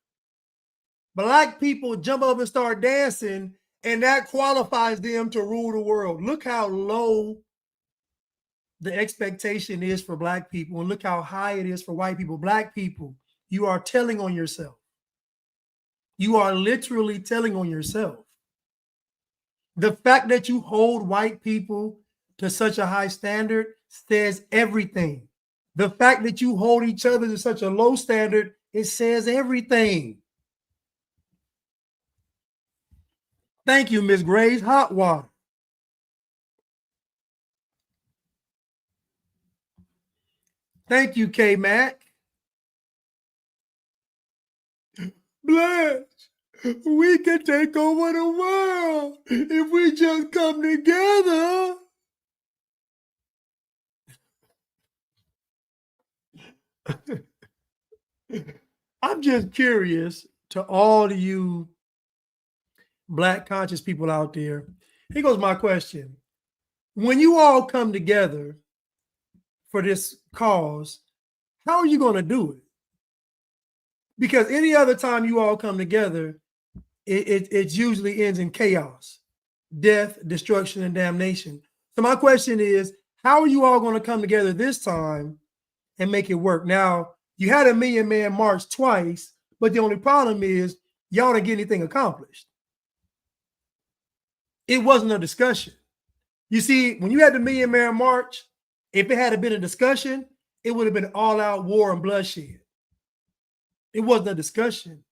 Black people jump up and start dancing, and that qualifies them to rule the world. Look how low the expectation is for black people, and look how high it is for white people. Black people, you are telling on yourself. You are literally telling on yourself. The fact that you hold white people to such a high standard says everything. The fact that you hold each other to such a low standard, it says everything. Thank you, Ms. Graves. Hot water. Thank you, K-Mac. Blanche, we can take over the world if we just come together. I'm just curious to all of you Black conscious people out there. Here goes my question. When you all come together for this cause, how are you going to do it? Because any other time you all come together, it usually ends in chaos, death, destruction, and damnation. So my question is, how are you all going to come together this time and make it work? Now, you had a Million Man March twice, but the only problem is y'all didn't get anything accomplished. It wasn't a discussion. You see, when you had the Million Man March, if it had been a discussion, it would have been all out war and bloodshed. It wasn't a discussion.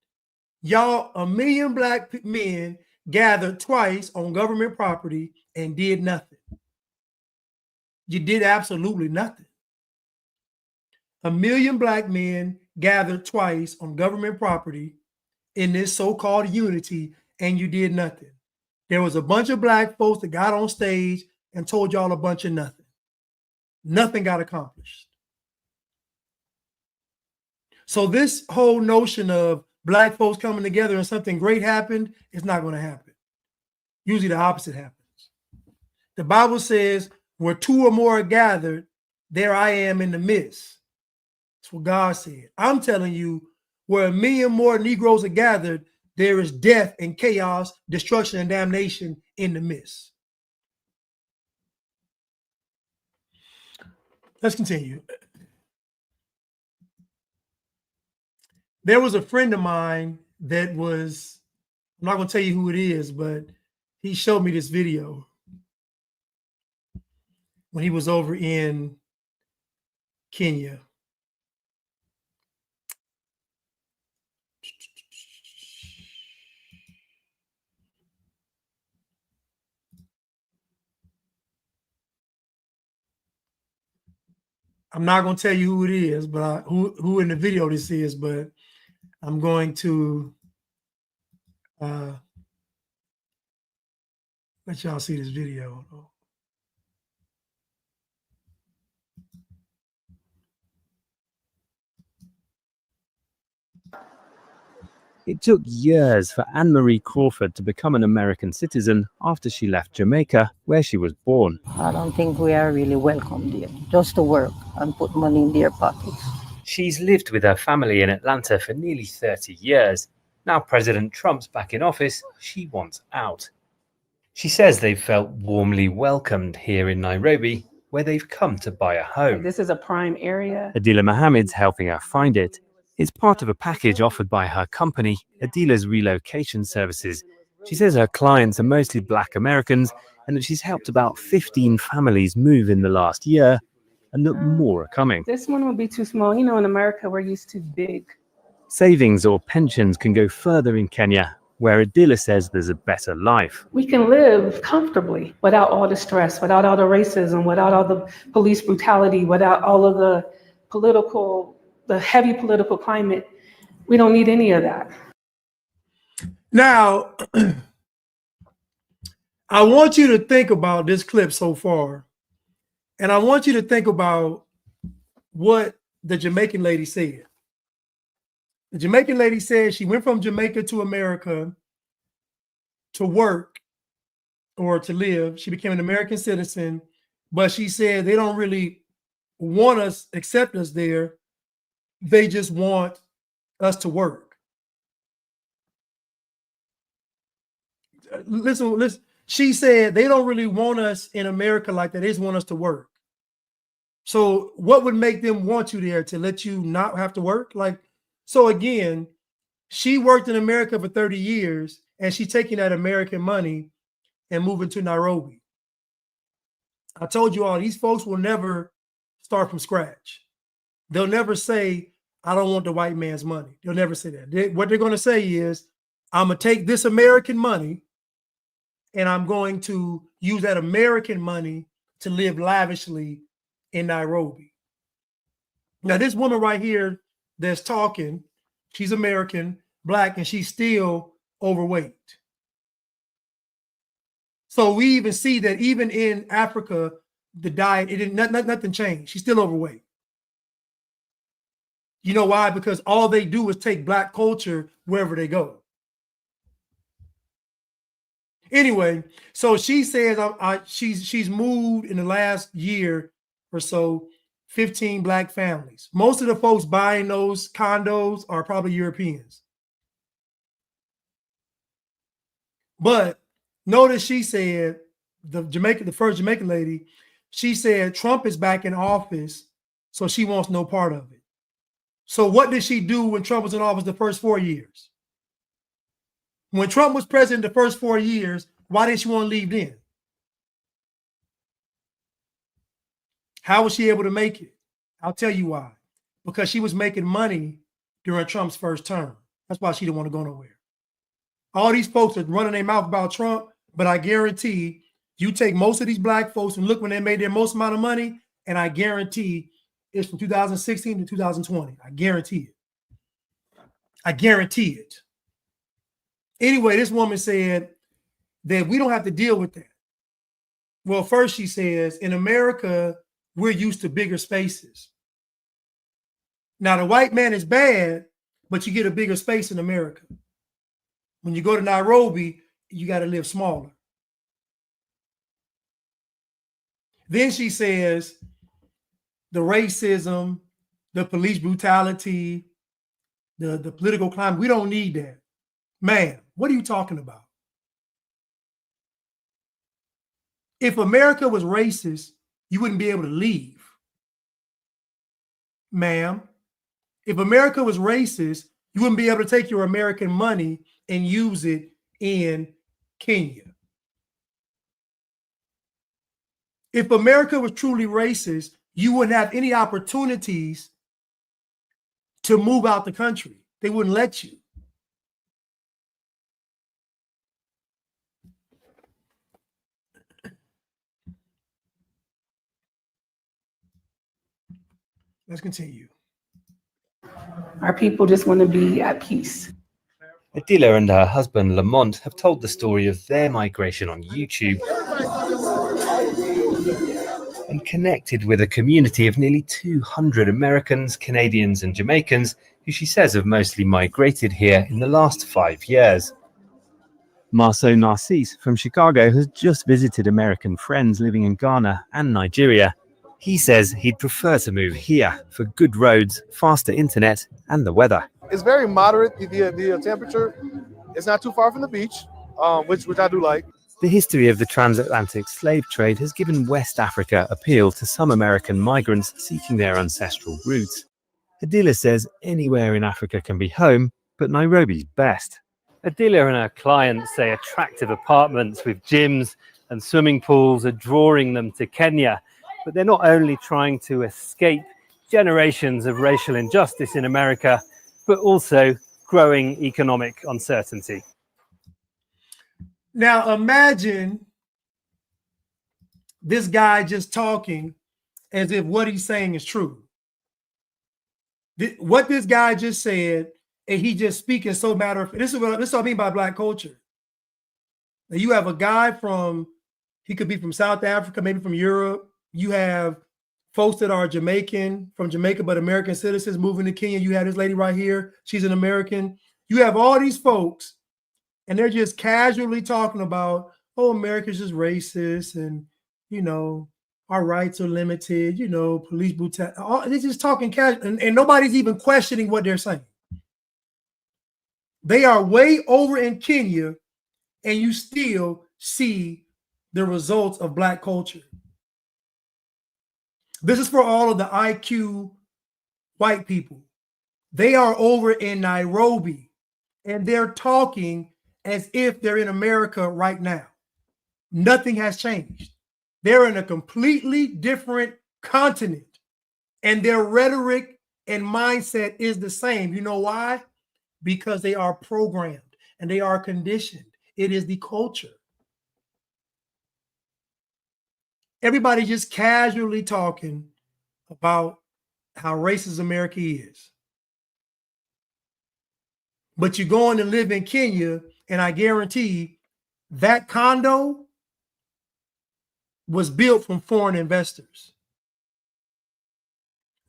Y'all, 1 million black men gathered twice on government property and did nothing. You did absolutely nothing. 1 million black men gathered twice on government property in this so-called unity, and you did nothing. There was a bunch of black folks that got on stage and told y'all a bunch of nothing. Nothing got accomplished. So this whole notion of black folks coming together and something great happened is not going to happen. Usually the opposite happens. The Bible says, where two or more are gathered, there I am in the midst. That's what God said. I'm telling you, where 1 million more Negroes are gathered, there is death and chaos, destruction and damnation in the midst. Let's continue. There was a friend of mine that was, I'm not going to tell you who it is, but he showed me this video when he was over in Kenya. I'm not going to tell you who it is, but who in the video this is, but I'm going to let y'all see this video. It took years for Anne-Marie Crawford to become an American citizen after she left Jamaica, where she was born. I don't think we are really welcome there, just to work and put money in their pockets. She's lived with her family in Atlanta for nearly 30 years. Now President Trump's back in office, she wants out. She says they've felt warmly welcomed here in Nairobi, where they've come to buy a home. This is a prime area. Adila Mohammed's helping her find it. It's part of a package offered by her company, Adila's Relocation Services. She says her clients are mostly Black Americans and that she's helped about 15 families move in the last year and that more are coming. This one would be too small. You know, in America, we're used to big. Savings or pensions can go further in Kenya, where Adila says there's a better life. We can live comfortably without all the stress, without all the racism, without all the police brutality, without all of the heavy political climate. We don't need any of that. Now, I want you to think about this clip so far, and I want you to think about what the Jamaican lady said. The Jamaican lady said she went from Jamaica to America to work or to live. She became an American citizen, but she said they don't really want us, accept us there. They just want us to work. Listen. She said they don't really want us in America like that. They just want us to work. So what would make them want you there, to let you not have to work? So again, she worked in America for 30 years and she's taking that American money and moving to Nairobi. I told you all, these folks will never start from scratch. They'll never say, I don't want the white man's money. They'll never say that. What they're going to say is, I'm going to take this American money and I'm going to use that American money to live lavishly in Nairobi. Now, this woman right here that's talking, she's American, Black, and she's still overweight. So we even see that even in Africa, the diet, it didn't, nothing changed. She's still overweight. You know why? Because all they do is take Black culture wherever they go. Anyway, so she says she's moved in the last year or so 15 Black families. Most of the folks buying those condos are probably Europeans. But notice she said, the first Jamaican lady, she said Trump is back in office, so she wants no part of it. So what did she do when Trump was in office the first 4 years? When Trump was president the first 4 years, why didn't she want to leave then? How was she able to make it? I'll tell you why. Because she was making money during Trump's first term. That's why she didn't want to go nowhere. All these folks are running their mouth about Trump, but I guarantee you take most of these black folks and look when they made their most amount of money, and I guarantee it's from 2016 to 2020. I guarantee it. I guarantee it. Anyway, this woman said that we don't have to deal with that. Well, first she says, in America, we're used to bigger spaces. Now, the white man is bad, but you get a bigger space in America. When you go to Nairobi, you got to live smaller. Then she says, the racism, the police brutality, the political climate, we don't need that. Man, what are you talking about? If America was racist, you wouldn't be able to leave. Ma'am, if America was racist, you wouldn't be able to take your American money and use it in Kenya. If America was truly racist, you wouldn't have any opportunities to move out the country. They wouldn't let you. Let's continue. Our people just want to be at peace. Adila and her husband Lamont have told the story of their migration on YouTube and connected with a community of nearly 200 Americans, Canadians and Jamaicans who she says have mostly migrated here in the last 5 years. Marceau Narcisse from Chicago has just visited American friends living in Ghana and Nigeria. He says he'd prefer to move here for good roads, faster internet and the weather. It's very moderate, the temperature. It's not too far from the beach, which I do like. The history of the transatlantic slave trade has given West Africa appeal to some American migrants seeking their ancestral roots. Adila says anywhere in Africa can be home, but Nairobi's best. Adila and her clients say attractive apartments with gyms and swimming pools are drawing them to Kenya, but they're not only trying to escape generations of racial injustice in America, but also growing economic uncertainty. Now imagine this guy just talking as if what he's saying is true. What this guy just said, and he just speaking so matter of fact. This is what I mean by black culture. Now you have a guy he could be from South Africa, maybe from Europe. You have folks that are Jamaican, from Jamaica, but American citizens moving to Kenya. You have this lady right here. She's an American. You have all these folks, and they're just casually talking about, oh, America's just racist, and, you know, our rights are limited, you know, police brutality. They're just talking casual, and nobody's even questioning what they're saying. They are way over in Kenya, and you still see the results of black culture. This is for all of the IQ white people. They are over in Nairobi, and they're talking as if they're in America right now. Nothing has changed. They're in a completely different continent, and their rhetoric and mindset is the same. You know why? Because they are programmed and they are conditioned. It is the culture. Everybody just casually talking about how racist America is. But you're going to live in Kenya, and I guarantee that condo was built from foreign investors.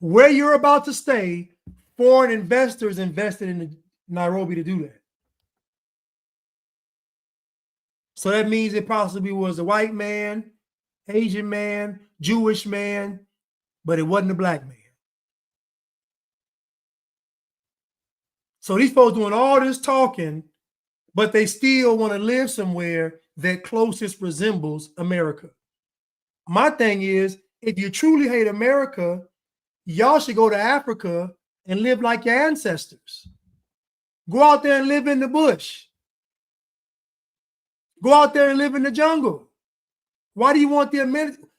Where you're about to stay, foreign investors invested in Nairobi to do that. So that means it possibly was a white man, Asian man, Jewish man, but it wasn't a black man. So these folks doing all this talking, but they still want to live somewhere that closest resembles America. My thing is, if you truly hate America, y'all should go to Africa and live like your ancestors. Go out there and live in the bush. Go out there and live in the jungle. Why do you want the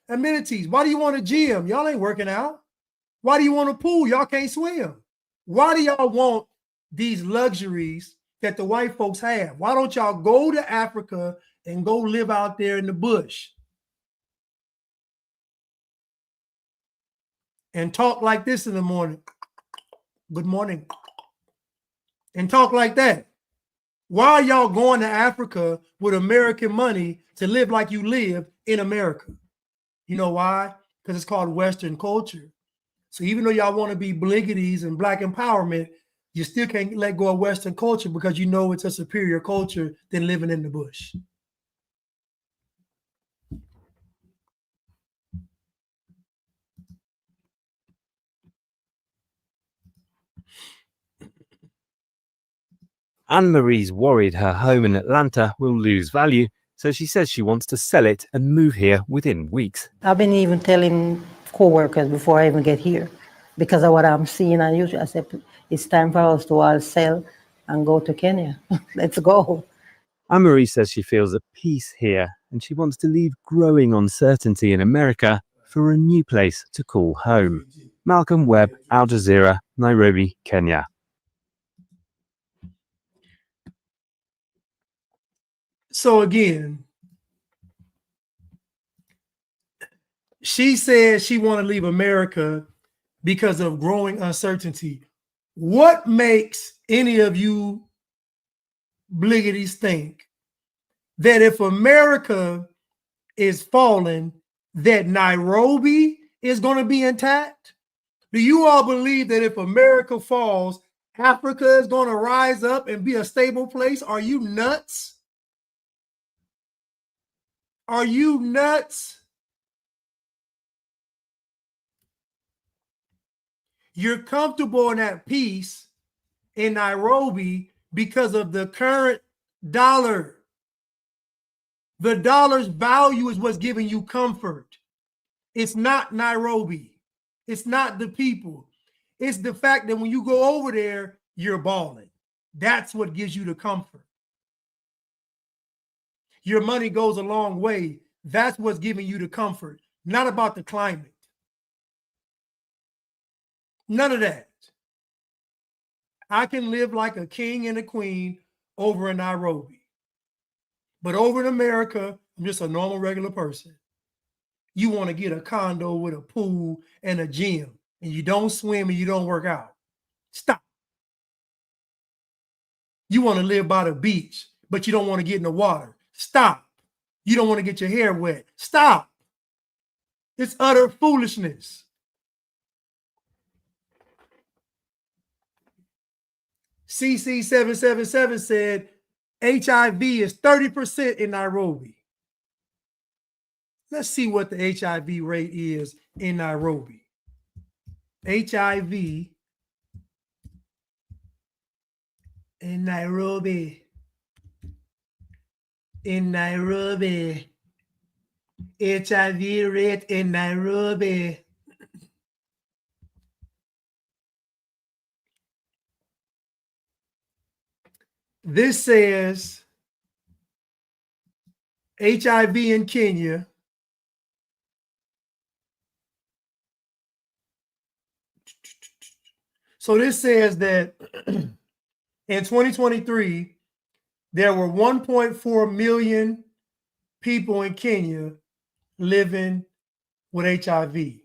amenities? Why do you want a gym? Y'all ain't working out. Why do you want a pool? Y'all can't swim. Why do y'all want these luxuries that the white folks have? Why don't y'all go to Africa and go live out there in the bush and talk like this in the morning? Good morning. And talk like that. Why are y'all going to Africa with American money to live like you live in America? You know why? Because it's called Western culture. So even though y'all want to be bliggities and black empowerment, you still can't let go of Western culture because you know it's a superior culture than living in the bush. Anne-Marie's worried her home in Atlanta will lose value, so she says she wants to sell it and move here within weeks. I've been even telling co-workers before I even get here, because of what I'm seeing on YouTube. I said, it's time for us to all sell and go to Kenya. Let's go. Anne-Marie says she feels at peace here and she wants to leave growing uncertainty in America for a new place to call home. Malcolm Webb, Al Jazeera, Nairobi, Kenya. So again, she said she want to leave America because of growing uncertainty. What makes any of you bliggities think that if America is falling, that Nairobi is going to be intact? Do you all believe that if America falls, Africa is going to rise up and be a stable place? Are you nuts? Are you nuts? You're comfortable in that peace in Nairobi because of the current dollar. The dollar's value is what's giving you comfort. It's not Nairobi. It's not the people. It's the fact that when you go over there, you're balling. That's what gives you the comfort. Your money goes a long way. That's what's giving you the comfort, not about the climate. None of that. I can live like a king and a queen over in Nairobi. But over in America, I'm just a normal, regular person. You want to get a condo with a pool and a gym, and you don't swim and you don't work out. Stop. You want to live by the beach, but you don't want to get in the water. Stop. You don't want to get your hair wet. Stop. It's utter foolishness. CC777 said HIV is 30% in Nairobi. Let's see what the HIV rate is in Nairobi. HIV in Nairobi. In Nairobi. HIV rate in Nairobi. This says HIV in Kenya. So this says that in 2023, there were 1.4 million people in Kenya living with HIV.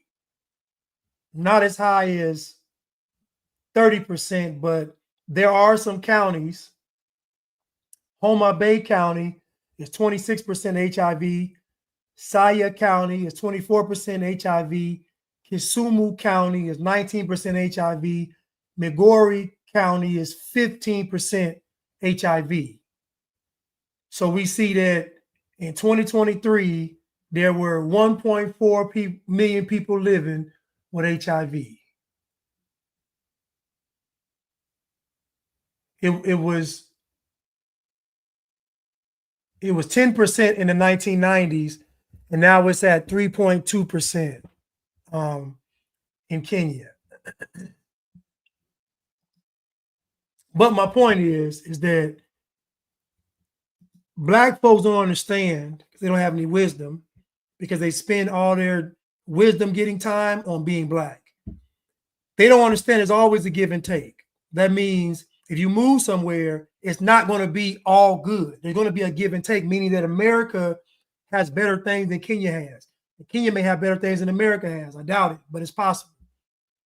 Not as high as 30%, but there are some counties. Homa Bay County is 26% HIV. Saya County is 24% HIV. Kisumu County is 19% HIV. Migori County is 15% HIV. So we see that in 2023, there were 1.4 million people living with HIV. It was 10% in the 1990s, and now it's at 3.2% in Kenya. But my point is that Black folks don't understand because they don't have any wisdom, because they spend all their wisdom getting time on being Black. They don't understand there's always a give and take. That means if you move somewhere, it's not going to be all good. There's going to be a give and take, meaning that America has better things than Kenya has. And Kenya may have better things than America has. I doubt it, but it's possible.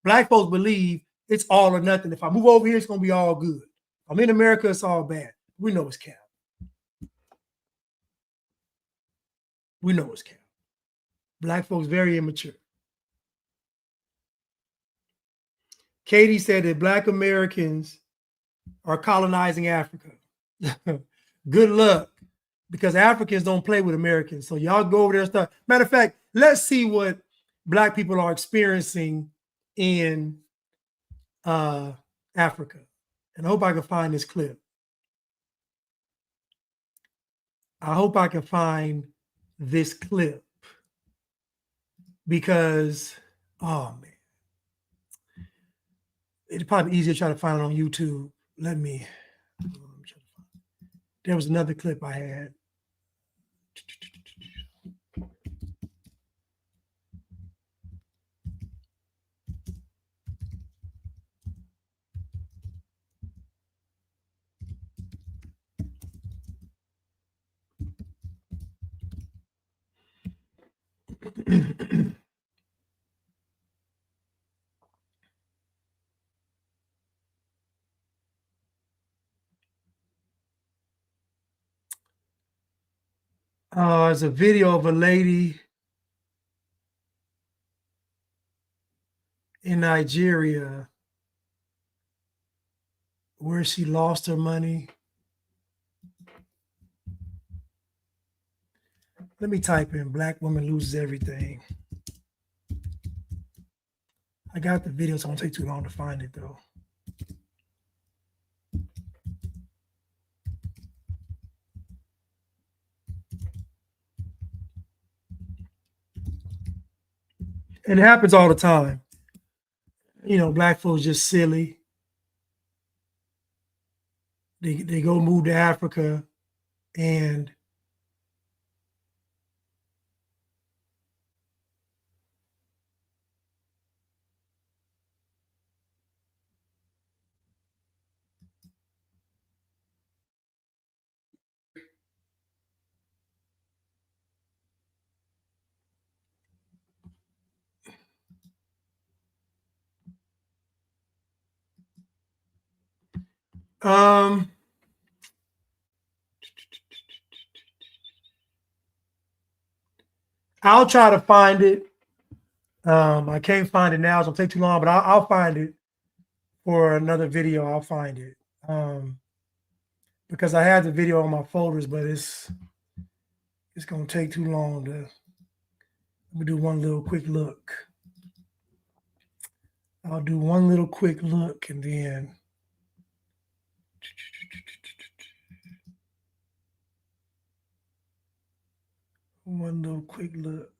Black folks believe it's all or nothing. If I move over here, it's going to be all good. If I'm in America, it's all bad. We know it's cap. We know it's cap. Black folks very immature. Katie said that Black Americans are colonizing Africa. Good luck, because Africans don't play with Americans. So y'all go over there and start. Matter of fact, let's see what Black people are experiencing in Africa. And I hope I can find this clip. I hope I can find this clip because, oh man, it's probably easier to try to find it on YouTube. There was another clip I had. It's a video of a lady in Nigeria where she lost her money. Let me type in Black woman loses everything. I got the video, so it won't take too long to find it though. And it happens all the time. You know, Black folks just silly. They go move to Africa and I'll try to find it. I can't find it now, so it'll take too long, but I'll find it for another video. I'll find it. Because I had the video on my folders, but it's gonna take too long to. Let me do one little quick look. I'll do one little quick look and then one little quick look.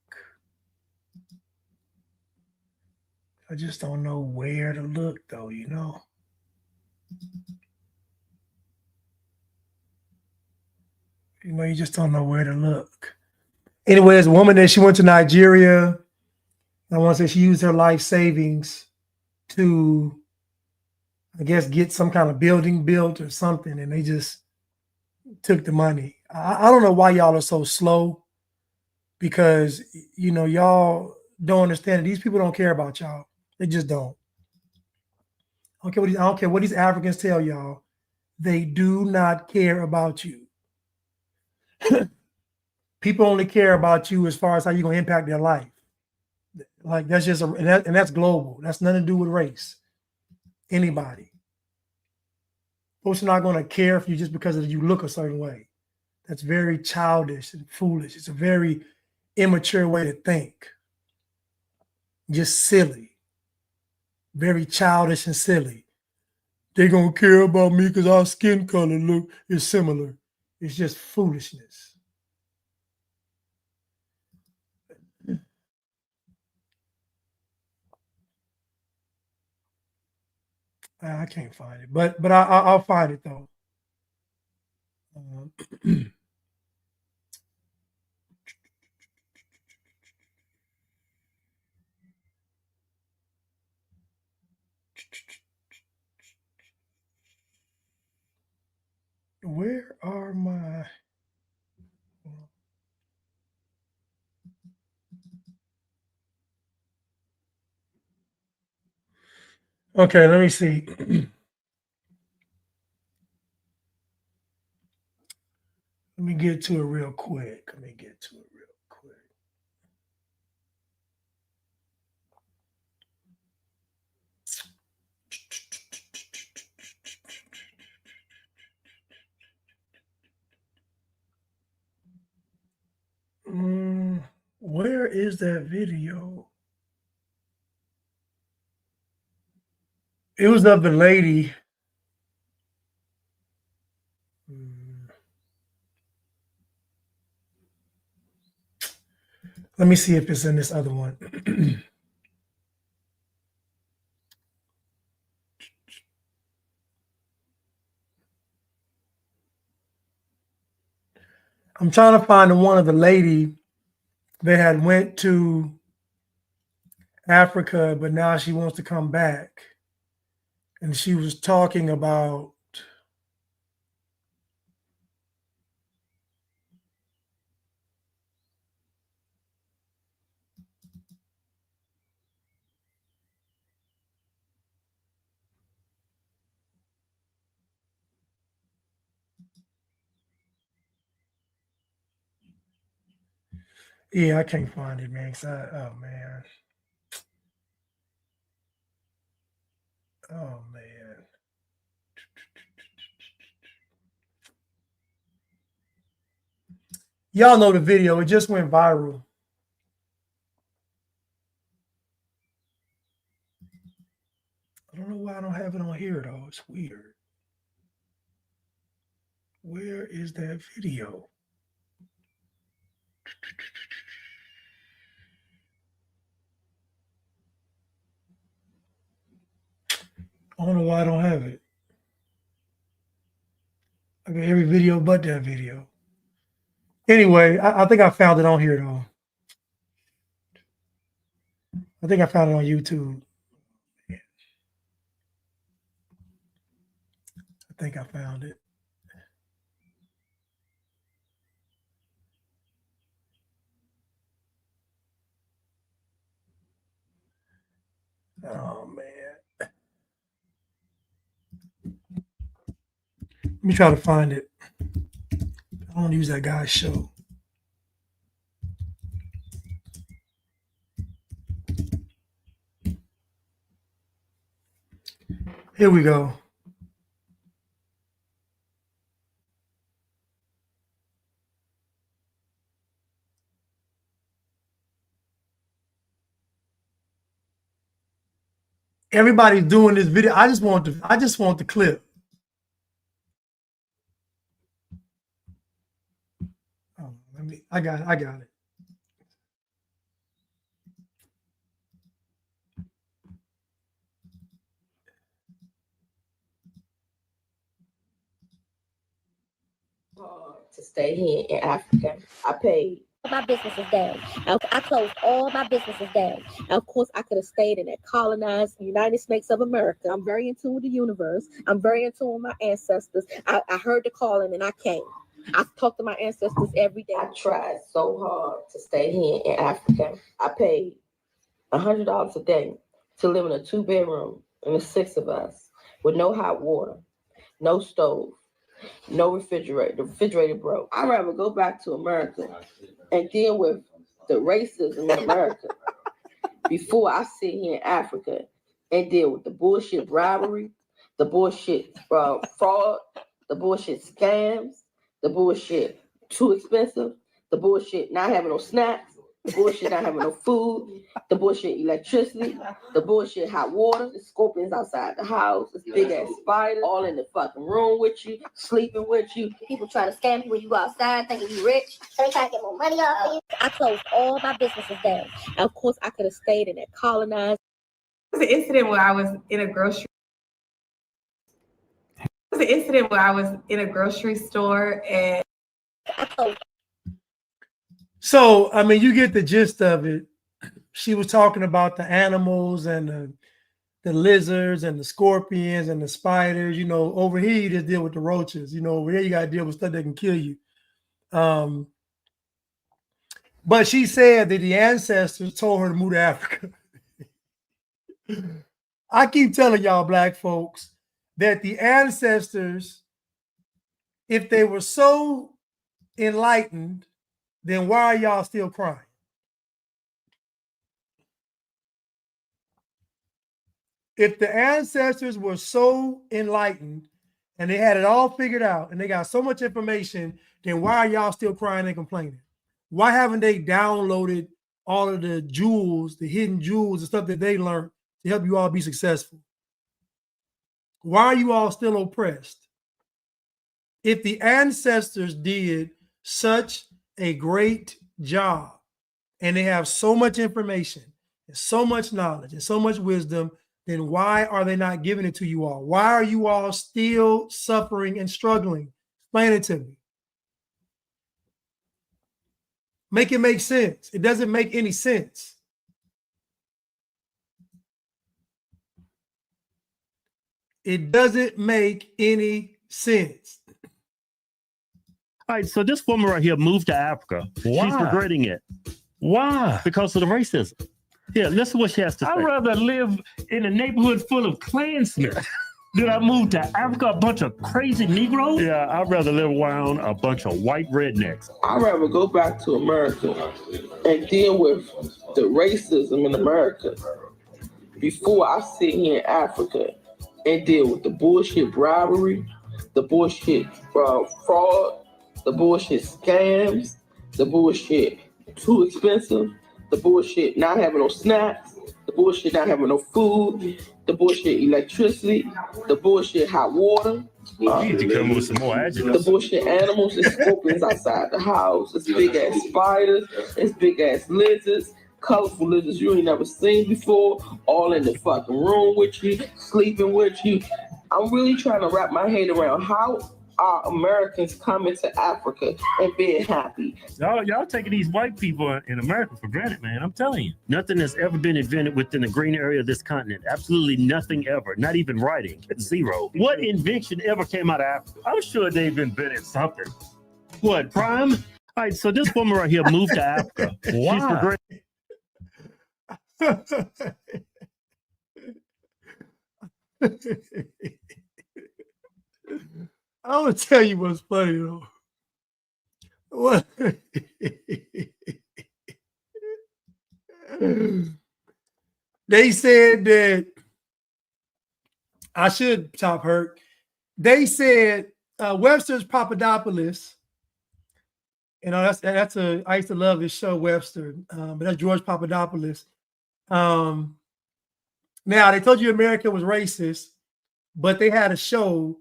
I just don't know where to look though, you know. You know, you just don't know where to look. Anyways, a woman that she went to Nigeria. I want to say she used her life savings to, I guess, get some kind of building built or something, and they just took the money. I don't know why y'all are so slow, because you know y'all don't understand that these people don't care about y'all. They just don't. I don't care what these Africans tell y'all. They do not care about you. People only care about you as far as how you're gonna impact their life. Like that's just and that's global. That's nothing to do with race. Anybody. Folks are not going to care for you just because you look a certain way. That's very childish and foolish. It's a very immature way to think. Just silly. Very childish and silly. They're going to care about me because our skin color is similar. It's just foolishness. I can't find it, but I'll find it though. Okay, let me see. Let me get to it real quick. Where is that video? It was of the lady. Let me see if it's in this other one. I'm trying to find the one of the lady that had went to Africa, but now she wants to come back. And she was talking about I can't find it, man. Oh man. Oh man. Y'all know the video. It just went viral. I don't know why I don't have it on here though. It's weird. Where is that video? I don't know why I don't have it. I got every video but that video. Anyway, I think I found it on here though. I think I found it on YouTube. I think I found it. Oh man. Let me try to find it. I don't use that guy's show. Here we go. Everybody's doing this video. I just want the clip. Oh, I got it. To stay here in Africa. I paid. My business is down. I closed all my businesses down. Of course, I could have stayed in that colonized United States of America. I'm very in tune with the universe. I'm very in tune with my ancestors. I heard the calling and I came. I talk to my ancestors every day. I tried so hard to stay here in Africa. I paid $100 a day to live in a 2-bedroom, and the 6 of us, with no hot water, no stove, no refrigerator. The refrigerator broke. I'd rather go back to America and deal with the racism in America before I sit here in Africa and deal with the bullshit bribery, the bullshit fraud, the bullshit scams, the bullshit too expensive, the bullshit not having no snacks, the bullshit not having no food, the bullshit electricity, the bullshit hot water, the scorpions outside the house, this big ass spider all in the fucking room with you, sleeping with you. People trying to scam you when you go outside thinking you rich. They trying to get more money off of you. I closed all my businesses down. And of course, I could have stayed in that colonized. There was an incident where I was in a grocery store and So, I mean, you get the gist of it. She was talking about the animals and the lizards and the scorpions and the spiders. You know, over here you just deal with the roaches. You know, over here you got to deal with stuff that can kill you. But she said that the ancestors told her to move to Africa. I keep telling y'all black folks that the ancestors, if they were so enlightened, then why are y'all still crying? If the ancestors were so enlightened and they had it all figured out and they got so much information, then why are y'all still crying and complaining? Why haven't they downloaded all of the jewels, the hidden jewels, the stuff that they learned to help you all be successful? Why are you all still oppressed? If the ancestors did such a great job and they have so much information and so much knowledge and so much wisdom, then why are they not giving it to you all? Why are you all still suffering and struggling? Explain it to me. Make it make sense. It doesn't make any sense. It doesn't make any sense. All right, so this woman right here moved to Africa. Why? She's regretting it. Why? Because of the racism. Yeah, listen to what she has to say. I'd rather live in a neighborhood full of Klansmen than I move to Africa, a bunch of crazy Negroes. Yeah, I'd rather live around a bunch of white rednecks. I'd rather go back to America and deal with the racism in America before I sit here in Africa and deal with the bullshit bribery, the bullshit fraud, the bullshit scams, the bullshit too expensive, the bullshit not having no snacks, the bullshit not having no food, the bullshit electricity, the bullshit hot water. You need to come with some more adjectives. The bullshit animals, it's scorpions outside the house, it's big ass spiders, it's big ass lizards, colorful lizards you ain't never seen before, all in the fucking room with you, sleeping with you. I'm really trying to wrap my head around how are Americans coming to Africa and being happy. Y'all taking these white people in America for granted, man. I'm telling you. Nothing has ever been invented within the green area of this continent. Absolutely nothing ever. Not even writing. Zero. What invention ever came out of Africa? I'm sure they've invented something. What, Prime? All right, so this woman right here moved to Africa. Why? I'm gonna tell you what's funny though. What? They said that I should top hurt. They said Webster's Papadopoulos. You know, that's a I used to love this show, Webster, but that's George Papadopoulos. Now they told you America was racist, but they had a show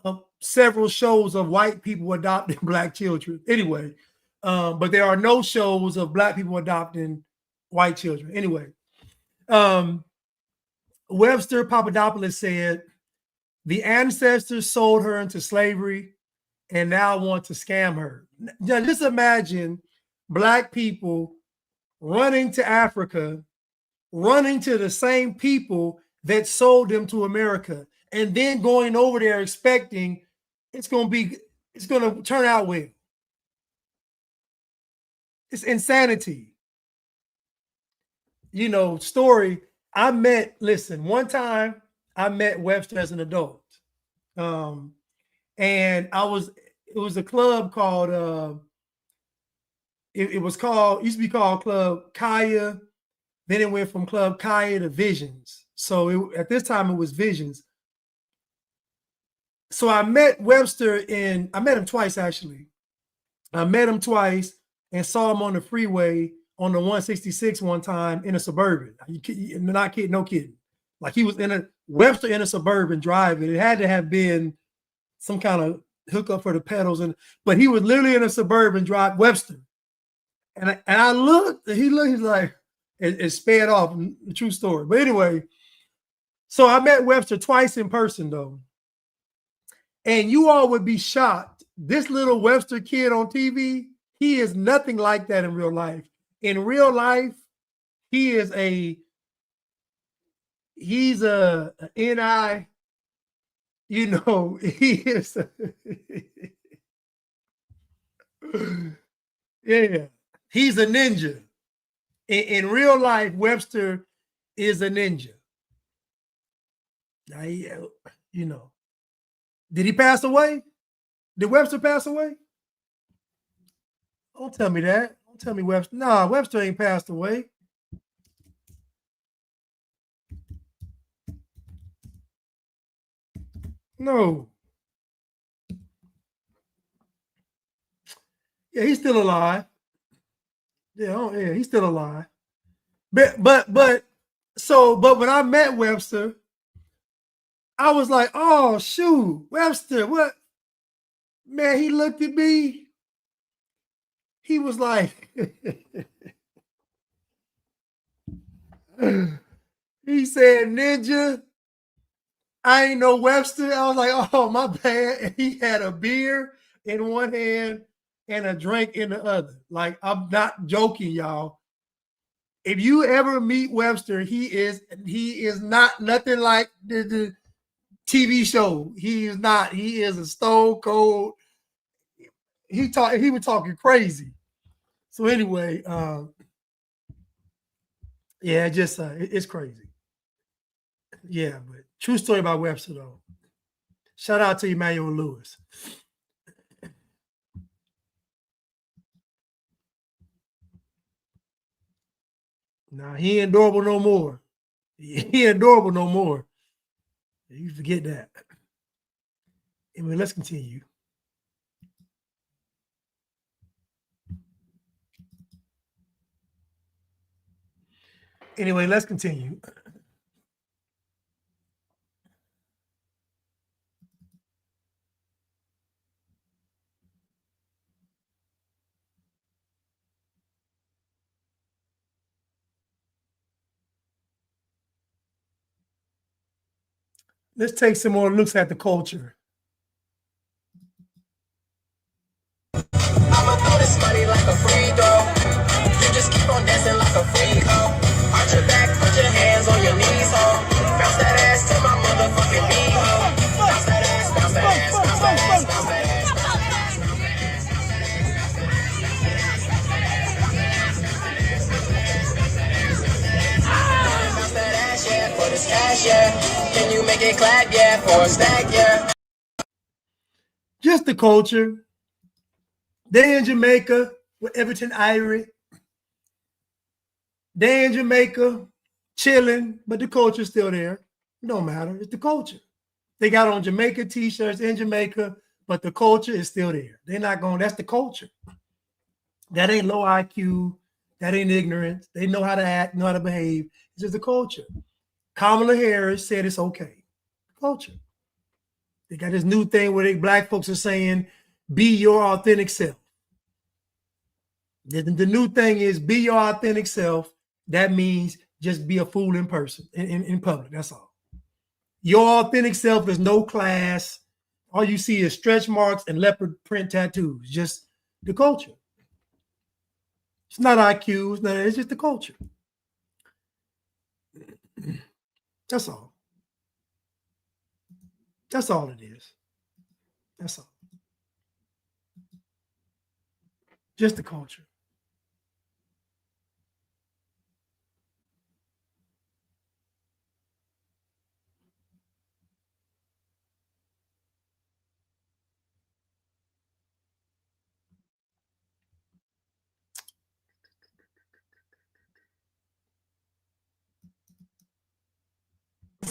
of several shows of white people adopting black children. Anyway, but there are no shows of black people adopting white children. Anyway, Webster Papadopoulos said the ancestors sold her into slavery and now want to scam her. Now, just imagine black people running to Africa, running to the same people that sold them to America, and then going over there expecting it's going to turn out well. It's insanity. You know, story. One time I met Webster as an adult. And it was a club called, it used to be called Club Kaya. Then it went from Club Kaya to Visions. So at this time it was Visions. So I met Webster I met him twice actually. I met him twice and saw him on the freeway on the 166 one time in a Suburban. Not kidding, no kidding. Like he was Webster in a Suburban driving. It had to have been some kind of hookup for the pedals, but he was literally in a Suburban drive, Webster. And I looked, he's like, it sped off, true story. But anyway, so I met Webster twice in person though. And you all would be shocked. This little Webster kid on TV, he is nothing like that in real life. In real life, he's a NI, you know, he is yeah, he's a ninja. In real life, Webster is a ninja. Now, you know, did he pass away? Did Webster pass away? Don't tell me that. Don't tell me Webster. Nah, Webster ain't passed away. No. Yeah, he's still alive. Yeah, yeah, he's still alive. But when I met Webster, I was like, oh shoot, Webster, what? Man, he looked at me. He was like, he said, Ninja, I ain't no Webster. I was like, oh, my bad. And he had a beer in one hand and a drink in the other. Like, I'm not joking, y'all. If you ever meet Webster, he is not nothing like the TV show. He is not. He is a stone cold. He was talking crazy. So anyway, yeah, it's crazy. Yeah, but true story about Webster though. Shout out to Emmanuel Lewis. Nah, he ain't adorable no more. He ain't adorable no more. You forget that. Anyway, let's continue. Anyway, let's continue. Let's take some more looks at the culture. I'ma throw this money like a free throw. You just keep on dancing like a freak, ho. Arch your back, put your hands on your knees, ho. Bounce that ass to my motherfucking beat, ho. Bounce that ass, bounce that ass, bounce that ass, bounce that ass. Bounce that ass, yeah, for this cash, yeah. Can you make it clap, yeah, for a stack, yeah. Just the culture. They in Jamaica with Everton Irie. They in Jamaica chilling, but the culture's still there. It don't matter. It's the culture. They got on Jamaica t-shirts in Jamaica, but the culture is still there. They're not going, that's the culture. That ain't low IQ. That ain't ignorance. They know how to act, know how to behave. It's just the culture. Kamala Harris said it's okay. Culture. They got this new thing where black folks are saying, be your authentic self. The new thing is be your authentic self. That means just be a fool in person, in public. That's all. Your authentic self is no class. All you see is stretch marks and leopard print tattoos. Just the culture. It's not IQ. It's just the culture. That's all. That's all it is. That's all. Just the culture.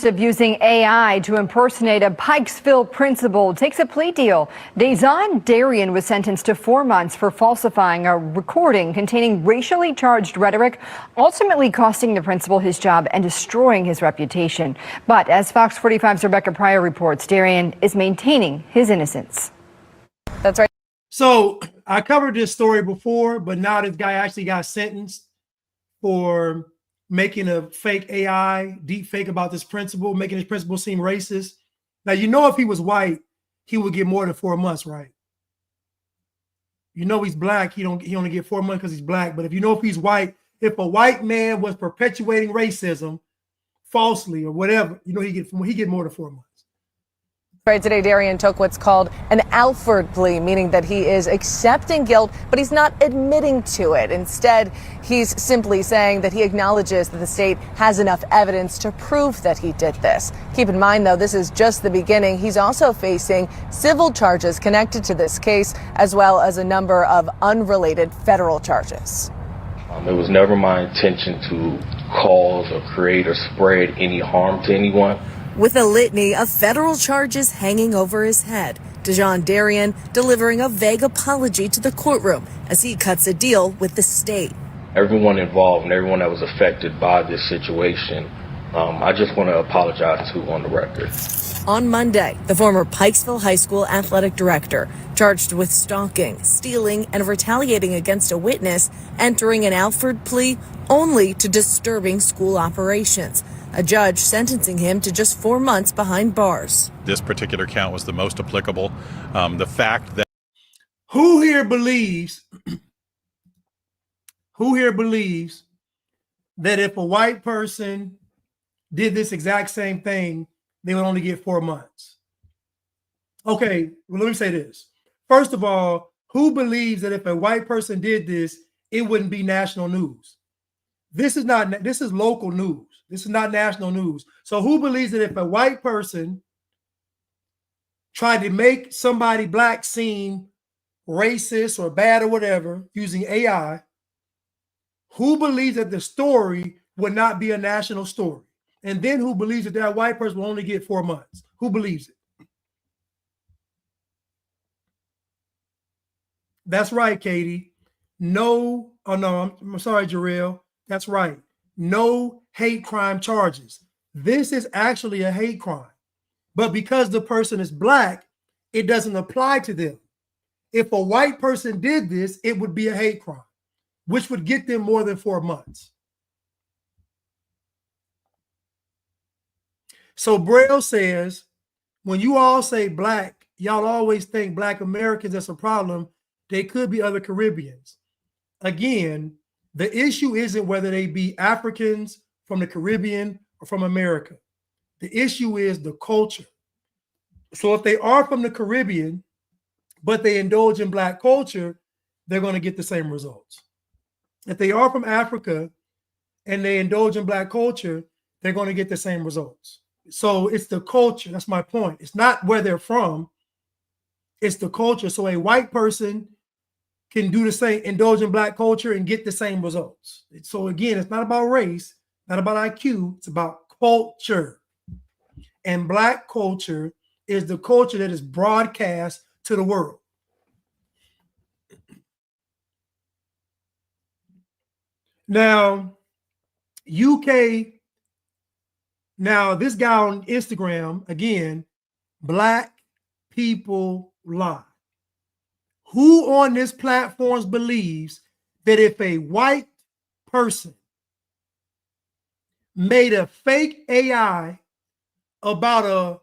Of using AI to impersonate a Pikesville principal takes a plea deal. Dazon Darian was sentenced to 4 months for falsifying a recording containing racially charged rhetoric, ultimately costing the principal his job and destroying his reputation. But as Fox 45's Rebecca Pryor reports, Darian is maintaining his innocence. That's right. So I covered this story before, but now this guy actually got sentenced for making a fake AI, deep fake about this principal, making his principal seem racist. Now, you know, if he was white, he would get more than 4 months, right? You know he's black, he only get 4 months because he's black. But if you know if he's white, if a white man was perpetuating racism falsely or whatever, you know he get more than 4 months. Right, today, Darian took what's called an Alford plea, meaning that he is accepting guilt, but he's not admitting to it. Instead, he's simply saying that he acknowledges that the state has enough evidence to prove that he did this. Keep in mind, though, this is just the beginning. He's also facing civil charges connected to this case, as well as a number of unrelated federal charges. It was never my intention to cause or create or spread any harm to anyone. With a litany of federal charges hanging over his head, Dejon Darian delivering a vague apology to the courtroom as he cuts a deal with the state. Everyone involved and everyone that was affected by this situation, I just want to apologize to on the record. On Monday, the former Pikesville High School athletic director, charged with stalking, stealing, and retaliating against a witness, entering an Alford plea only to disturbing school operations. A judge sentencing him to just 4 months behind bars. This particular count was the most applicable. The fact that who here believes that if a white person did this exact same thing, they would only get 4 months? Okay, well, let me say this. First of all, who believes that if a white person did this, it wouldn't be national news? This is local news. This is not national news. So who believes that if a white person tried to make somebody black seem racist or bad or whatever using AI, who believes that the story would not be a national story? And then who believes that that white person will only get 4 months? Who believes it? That's right, Katie. No, oh no, I'm sorry, Jarrell. That's right. No hate crime charges. This is actually a hate crime. But because the person is black, it doesn't apply to them. If a white person did this, it would be a hate crime, which would get them more than 4 months. So Braille says, when you all say black, y'all always think black Americans, that's a problem. They could be other Caribbeans. Again, the issue isn't whether they be Africans from the Caribbean or from America. The issue is the culture. So if they are from the Caribbean, but they indulge in black culture, they're going to get the same results. If they are from Africa and they indulge in black culture, they're going to get the same results. So it's the culture. That's my point. It's not where they're from. It's the culture. So a white person can do the same, indulge in black culture and get the same results. So again, it's not about race, not about IQ. It's about culture. And black culture is the culture that is broadcast to the world. Now, UK, now this guy on Instagram, again, black people lie. Who on this platform believes that if a white person made a fake AI about a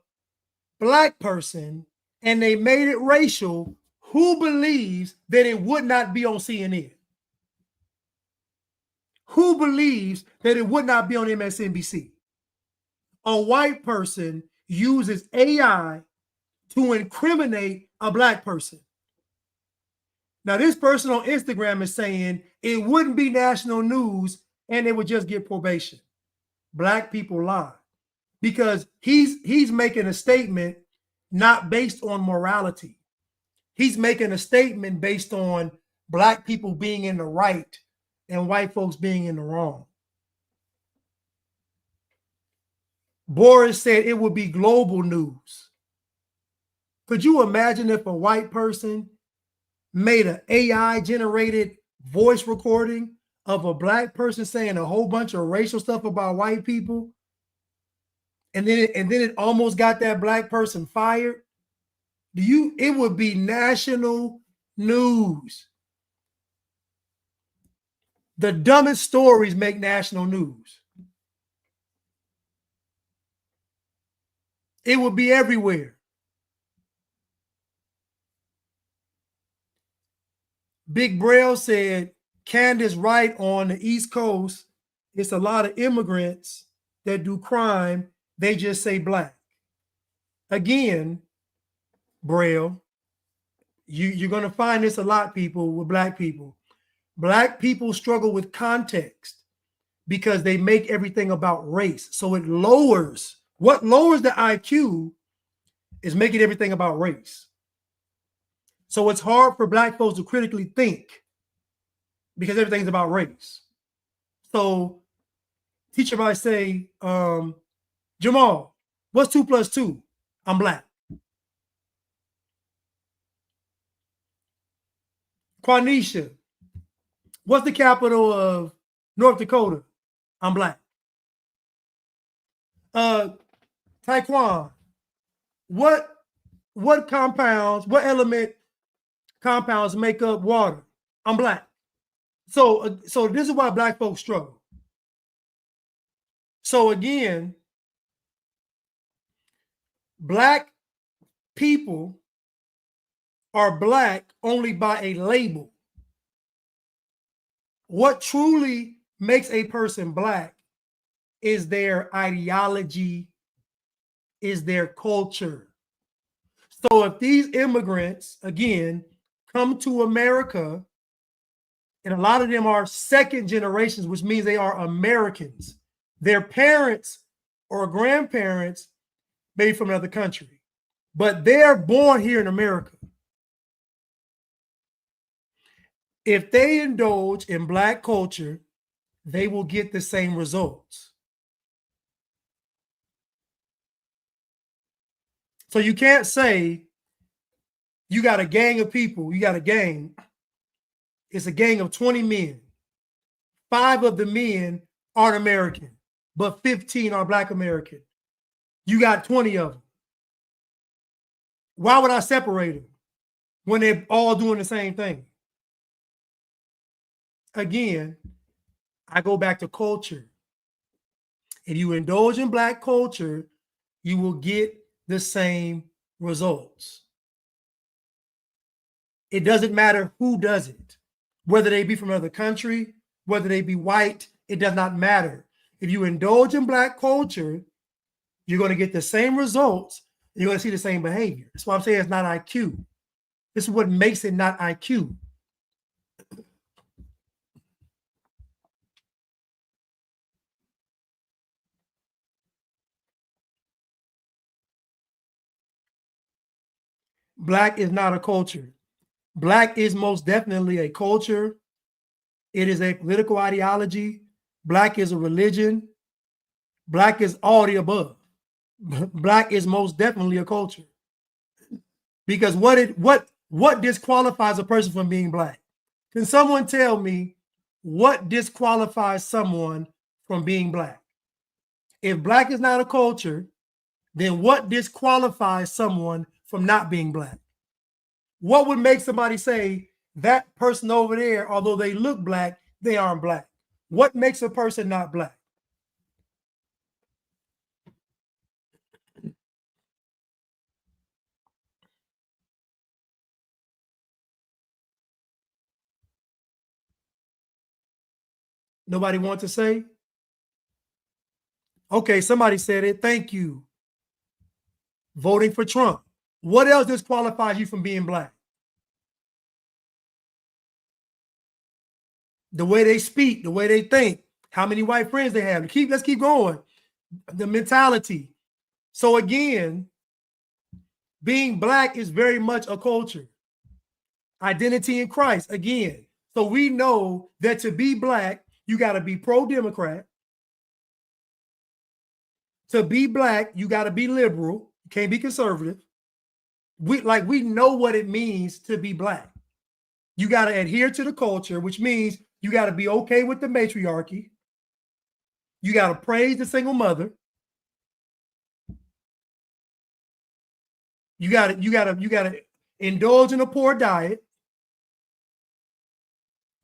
black person and they made it racial, who believes that it would not be on CNN? Who believes that it would not be on MSNBC? A white person uses AI to incriminate a black person. Now, this person on Instagram is saying it wouldn't be national news and they would just get probation. Black people lie because he's making a statement not based on morality. He's making a statement based on black people being in the right and white folks being in the wrong. Boris said it would be global news. Could you imagine if a white person made an AI generated voice recording of a black person saying a whole bunch of racial stuff about white people, and then it almost got that black person fired? It would be national news. The dumbest stories make national news. It would be everywhere. Big Braille said, Candace right on the East Coast, it's a lot of immigrants that do crime. They just say black. Again, Braille. You're going to find this a lot, people, with Black people. Black people struggle with context because they make everything about race. So it lowers, what lowers the IQ is making everything about race. So it's hard for Black folks to critically think because everything's about race. So teacher might say, Jamal, what's 2 + 2? I'm Black. Quanisha, what's the capital of North Dakota? I'm Black. Taekwon, what element compounds make up water? I'm Black. So this is why Black folks struggle. So again, Black people are Black only by a label. What truly makes a person Black is their ideology, is their culture. So if these immigrants, again, come to America, and a lot of them are second generations, which means they are Americans. Their parents or grandparents may be from another country, but they're born here in America. If they indulge in Black culture, they will get the same results. So you can't say you got a gang of people, you got a gang. It's a gang of 20 men. 5 of the men aren't American, but 15 are Black American. You got 20 of them. Why would I separate them when they're all doing the same thing? Again, I go back to culture. If you indulge in Black culture, you will get the same results. It doesn't matter who does it, whether they be from another country, whether they be white, it does not matter. If you indulge in Black culture, you're going to get the same results. You're going to see the same behavior. That's why I'm saying it's not IQ. This is what makes it not IQ. Black is not a culture. Black is most definitely a culture. It is a political ideology. Black is a religion. Black is all the above. Black is most definitely a culture. Because what disqualifies a person from being Black? Can someone tell me what disqualifies someone from being Black? If Black is not a culture, then what disqualifies someone from not being Black? What would make somebody say that person over there, although they look Black, they aren't Black? What makes a person not Black? Nobody wants to say? Okay, somebody said it. Thank you. Voting for Trump. What else disqualifies you from being Black? The way they speak, the way they think, how many white friends they have. Let's keep going. The mentality. So again, being Black is very much a culture. Identity in Christ, again. So we know that to be Black, you got to be pro-Democrat. To be Black, you got to be liberal. You can't be conservative. We know what it means to be Black. You got to adhere to the culture, which means you got to be okay with the matriarchy. You got to praise the single mother. You got to indulge in a poor diet.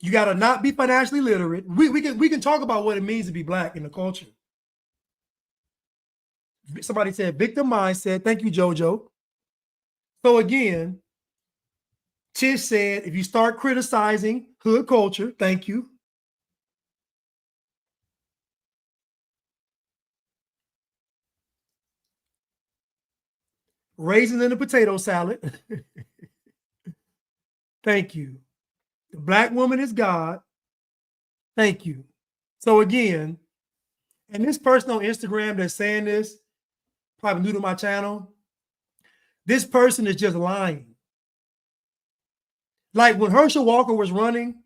You got to not be financially literate. We can talk about what it means to be Black in the culture. Somebody said victim mindset. Thank you, JoJo. So again, Tish said, if you start criticizing hood culture, thank you. raisins in a potato salad. Thank you. The black woman is God. Thank you. So again, and this person on Instagram that's saying this, probably new to my channel, this person is just lying. Like when Herschel Walker was running,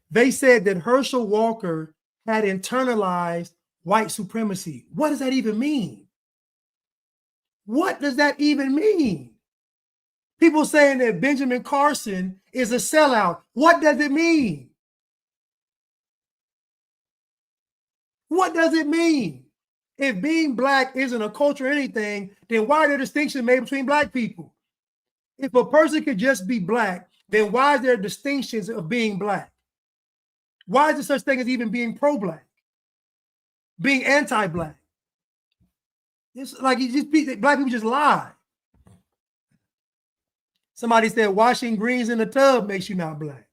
they said that Herschel Walker had internalized white supremacy. What does that even mean? What does that even mean? People saying that Benjamin Carson is a sellout. What does it mean? What does it mean? If being black isn't a culture or anything, then why are there distinctions made between black people? If a person could just be black, then why is there distinctions of being black? Why is there such thing as even being pro-black? Being anti-black? It's like black people just lie. Somebody said washing greens in the tub makes you not black.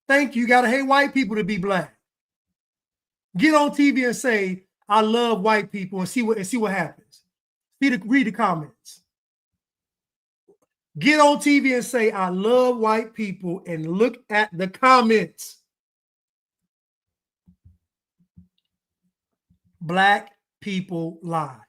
Thank you. You gotta hate white people to be black. Get on TV and say, I love white people and see what happens. Read the comments. Get on TV and say, I love white people and look at the comments. Black people lie.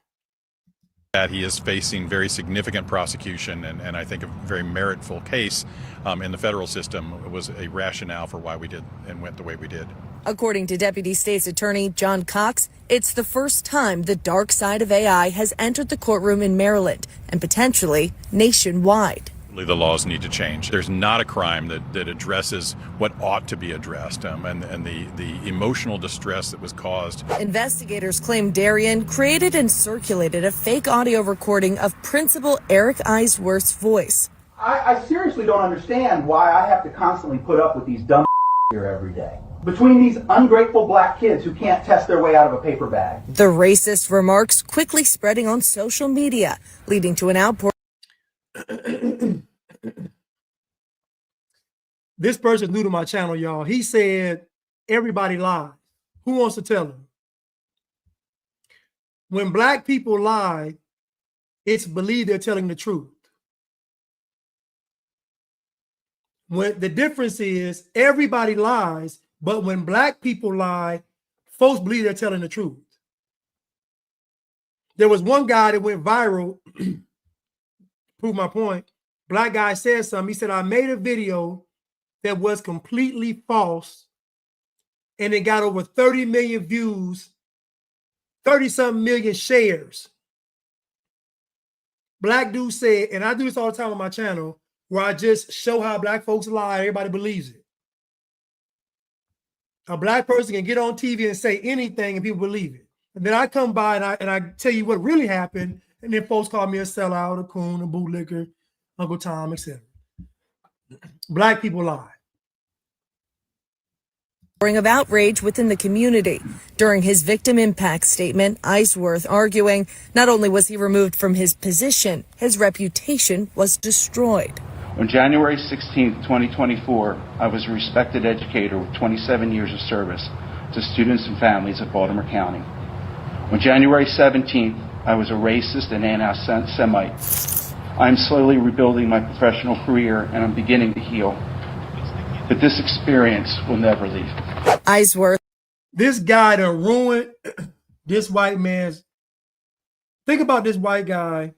That he is facing very significant prosecution and I think a very meritful case in the federal system was a rationale for why we did and went the way we did. According to Deputy State's Attorney John Cox, it's the first time the dark side of AI has entered the courtroom in Maryland and potentially nationwide. The laws need to change. There's not a crime that addresses what ought to be addressed and the emotional distress that was caused. Investigators claim Darian created and circulated a fake audio recording of Principal Eric Eisworth's voice. I seriously don't understand why I have to constantly put up with these dumb here every day. Between these ungrateful black kids who can't test their way out of a paper bag. The racist remarks quickly spreading on social media, leading to an outpour. This person's new to my channel, y'all. He said, everybody lies. Who wants to tell him? When black people lie, it's believed they're telling the truth. When the difference is everybody lies, but when black people lie, folks believe they're telling the truth. There was one guy that went viral, prove my point. Black guy said something. He said, I made a video that was completely false, and it got over 30 million views, 30-something million shares. Black dude said, and I do this all the time on my channel, where I just show how black folks lie, everybody believes it. A black person can get on TV and say anything and people believe it. And then I come by and I tell you what really happened, and then folks call me a sellout, a coon, a bootlicker, Uncle Tom, etc. Black people lie. Of outrage within the community. During his victim impact statement, Eisworth arguing not only was he removed from his position, his reputation was destroyed. On January 16, 2024, I was a respected educator with 27 years of service to students and families of Baltimore County. On January 17th, I was a racist and anti-Semite. I am slowly rebuilding my professional career and I'm beginning to heal. But this experience will never leave. Eisworth. This guy done ruined this white man's. Think about this white guy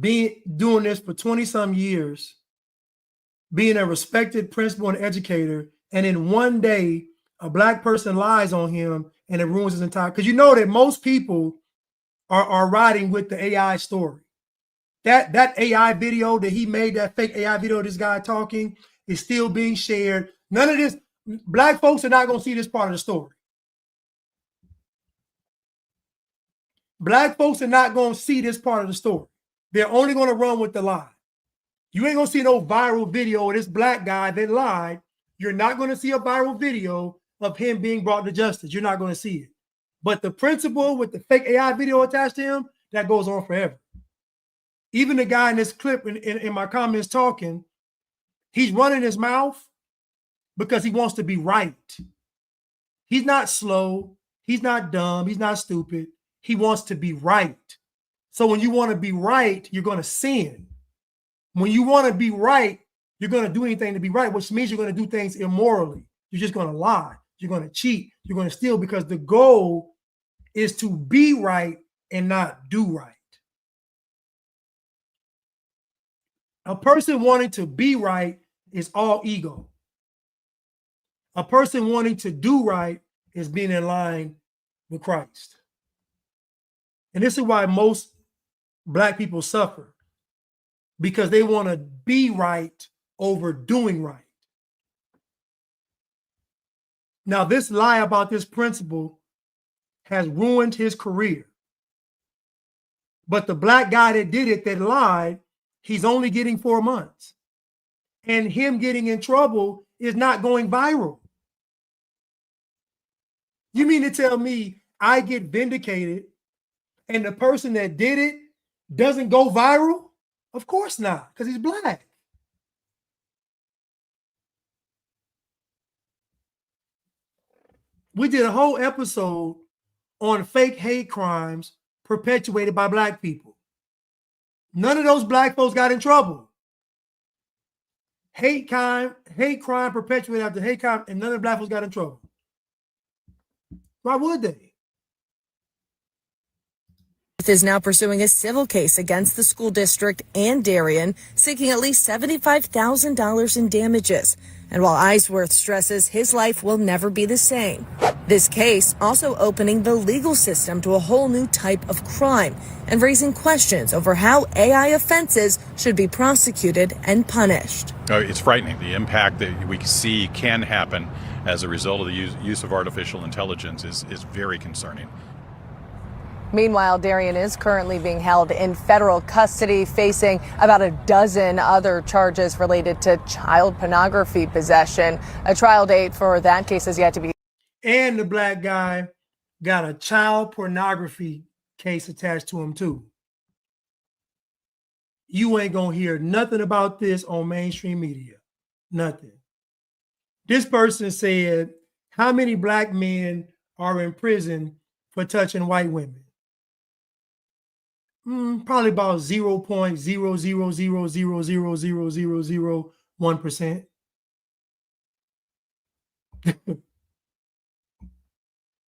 doing this for 20-some years, being a respected principal and educator, and in one day, a black person lies on him and it ruins his entire. Because you know that most people are riding with the AI story. That AI video that he made, that fake AI video of this guy talking, is still being shared. None of this, black folks are not going to see this part of the story. Black folks are not going to see this part of the story. They're only going to run with the lie. You ain't going to see no viral video of this black guy that lied. You're not going to see a viral video of him being brought to justice. You're not going to see it. But the principle with the fake AI video attached to him, that goes on forever. Even the guy in this clip in my comments talking, he's running his mouth because he wants to be right. He's not slow. He's not dumb. He's not stupid. he wants to be right. So when you want to be right, you're going to sin. When you want to be right, you're going to do anything to be right, which means you're going to do things immorally. You're just going to lie. You're going to cheat. You're going to steal, because the goal is to be right and not do right. A person wanting to be right is all ego. A person wanting to do right is being in line with Christ. And this is why most Black people suffer, because they want to be right over doing right. Now, this lie about this principle has ruined his career. But the Black guy that did it, that lied, he's only getting 4 months. And him getting in trouble is not going viral. You mean to tell me I get vindicated and the person that did it doesn't go viral? Of course not, because he's Black. We did a whole episode on fake hate crimes perpetuated by Black people. None of those Black folks got in trouble. Hate crime perpetuated after hate crime, and none of the Black folks got in trouble. Why would they? Is now pursuing a civil case against the school district and Darien, seeking at least $75,000 in damages. And while Eisworth stresses his life will never be the same, this case also opening the legal system to a whole new type of crime and raising questions over how AI offenses should be prosecuted and punished. It's frightening. The impact that we see can happen as a result of the use of artificial intelligence is very concerning. Meanwhile, Darien is currently being held in federal custody, facing about a dozen other charges related to child pornography possession. A trial date for that case is yet to be. And the Black guy got a child pornography case attached to him too. You ain't gonna hear nothing about this on mainstream media. Nothing. This person said, how many Black men are in prison for touching white women? Probably about 0.000000001%.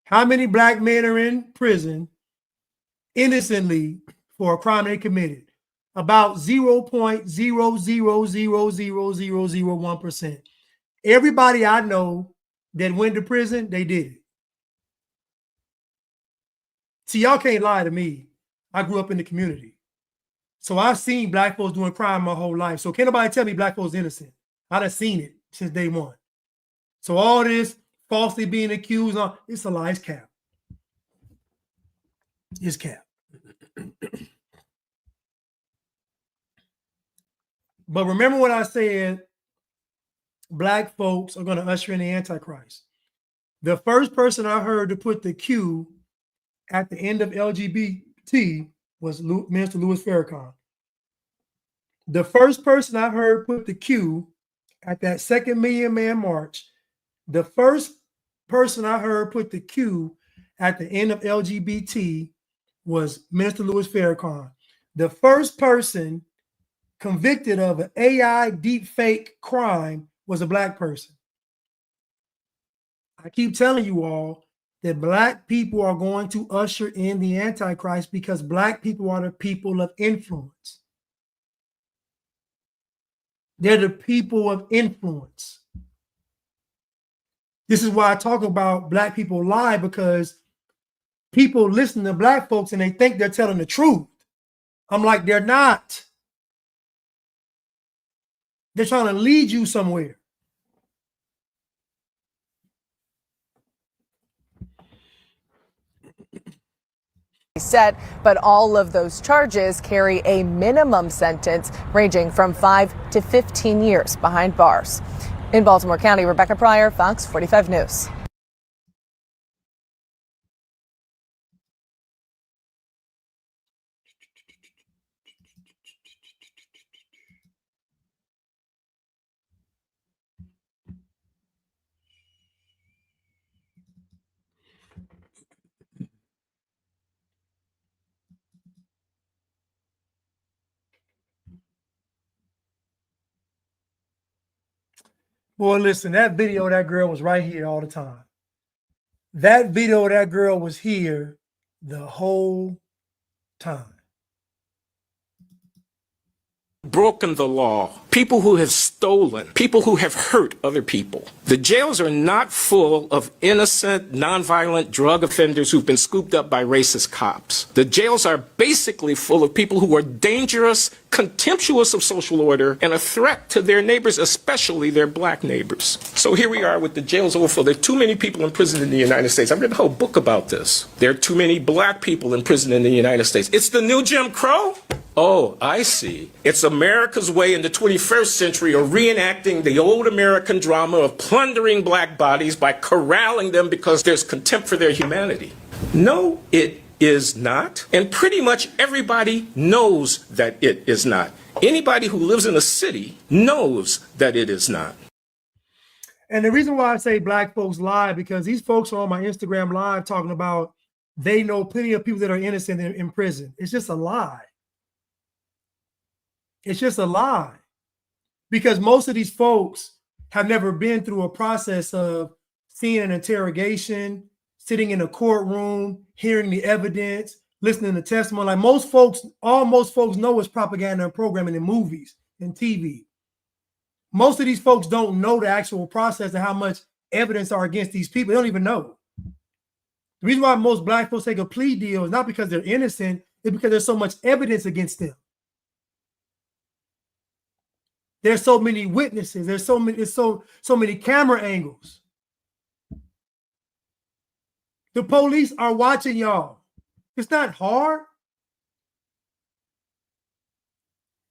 How many Black men are in prison innocently for a crime they committed? About 0.0000001%. Everybody I know that went to prison, they did it. See, y'all can't lie to me. I grew up in the community. So I've seen Black folks doing crime my whole life. So can't nobody tell me Black folks innocent. I done seen it since day one. So all this falsely being accused, it's a lie, it's cap. It's cap. But remember what I said, Black folks are going to usher in the Antichrist. The first person I heard to put the Q at the end of LGBT was Minister Louis Farrakhan. The first person I heard put the Q at that second Million Man March, the first person I heard put the Q at the end of LGBT was Minister Louis Farrakhan. The first person convicted of an AI deepfake crime was a Black person. I keep telling you all that Black people are going to usher in the Antichrist because Black people are the people of influence. They're the people of influence. This is why I talk about Black people lie, because people listen to Black folks and they think they're telling the truth. I'm like, they're not. They're trying to lead you somewhere. Set, but all of those charges carry a minimum sentence ranging from 5 to 15 years behind bars. In Baltimore County, Rebecca Pryor, Fox 45 News. Well, listen, that video of that girl was right here all the time. That video of that girl was here the whole time. Broken the law, people who have stolen, people who have hurt other people. The jails are not full of innocent, nonviolent drug offenders who've been scooped up by racist cops. The jails are basically full of people who are dangerous, contemptuous of social order, and a threat to their neighbors, especially their black neighbors. So here we are with the jails overfull. There are too many people in prison in the United States. I've written a whole book about this. There are too many black people in prison in the United States. It's the new Jim Crow? Oh, I see. It's America's way in the 21st century of reenacting the old American drama of plundering black bodies by corralling them because there's contempt for their humanity. No, it is not. And pretty much everybody knows that it is not. Anybody who lives in a city knows that it is not. And the reason why I say black folks lie, because these folks are on my Instagram live talking about they know plenty of people that are innocent in prison. It's just a lie. It's just a lie, because most of these folks have never been through a process of seeing an interrogation, sitting in a courtroom, hearing the evidence, listening to testimony. Like most folks, all most folks know is propaganda and programming in movies and TV. Most of these folks don't know the actual process and how much evidence are against these people. They don't even know. The reason why most black folks take a plea deal is not because they're innocent, it's because there's so much evidence against them. There's so many witnesses. There's so many camera angles. The police are watching y'all. It's not hard.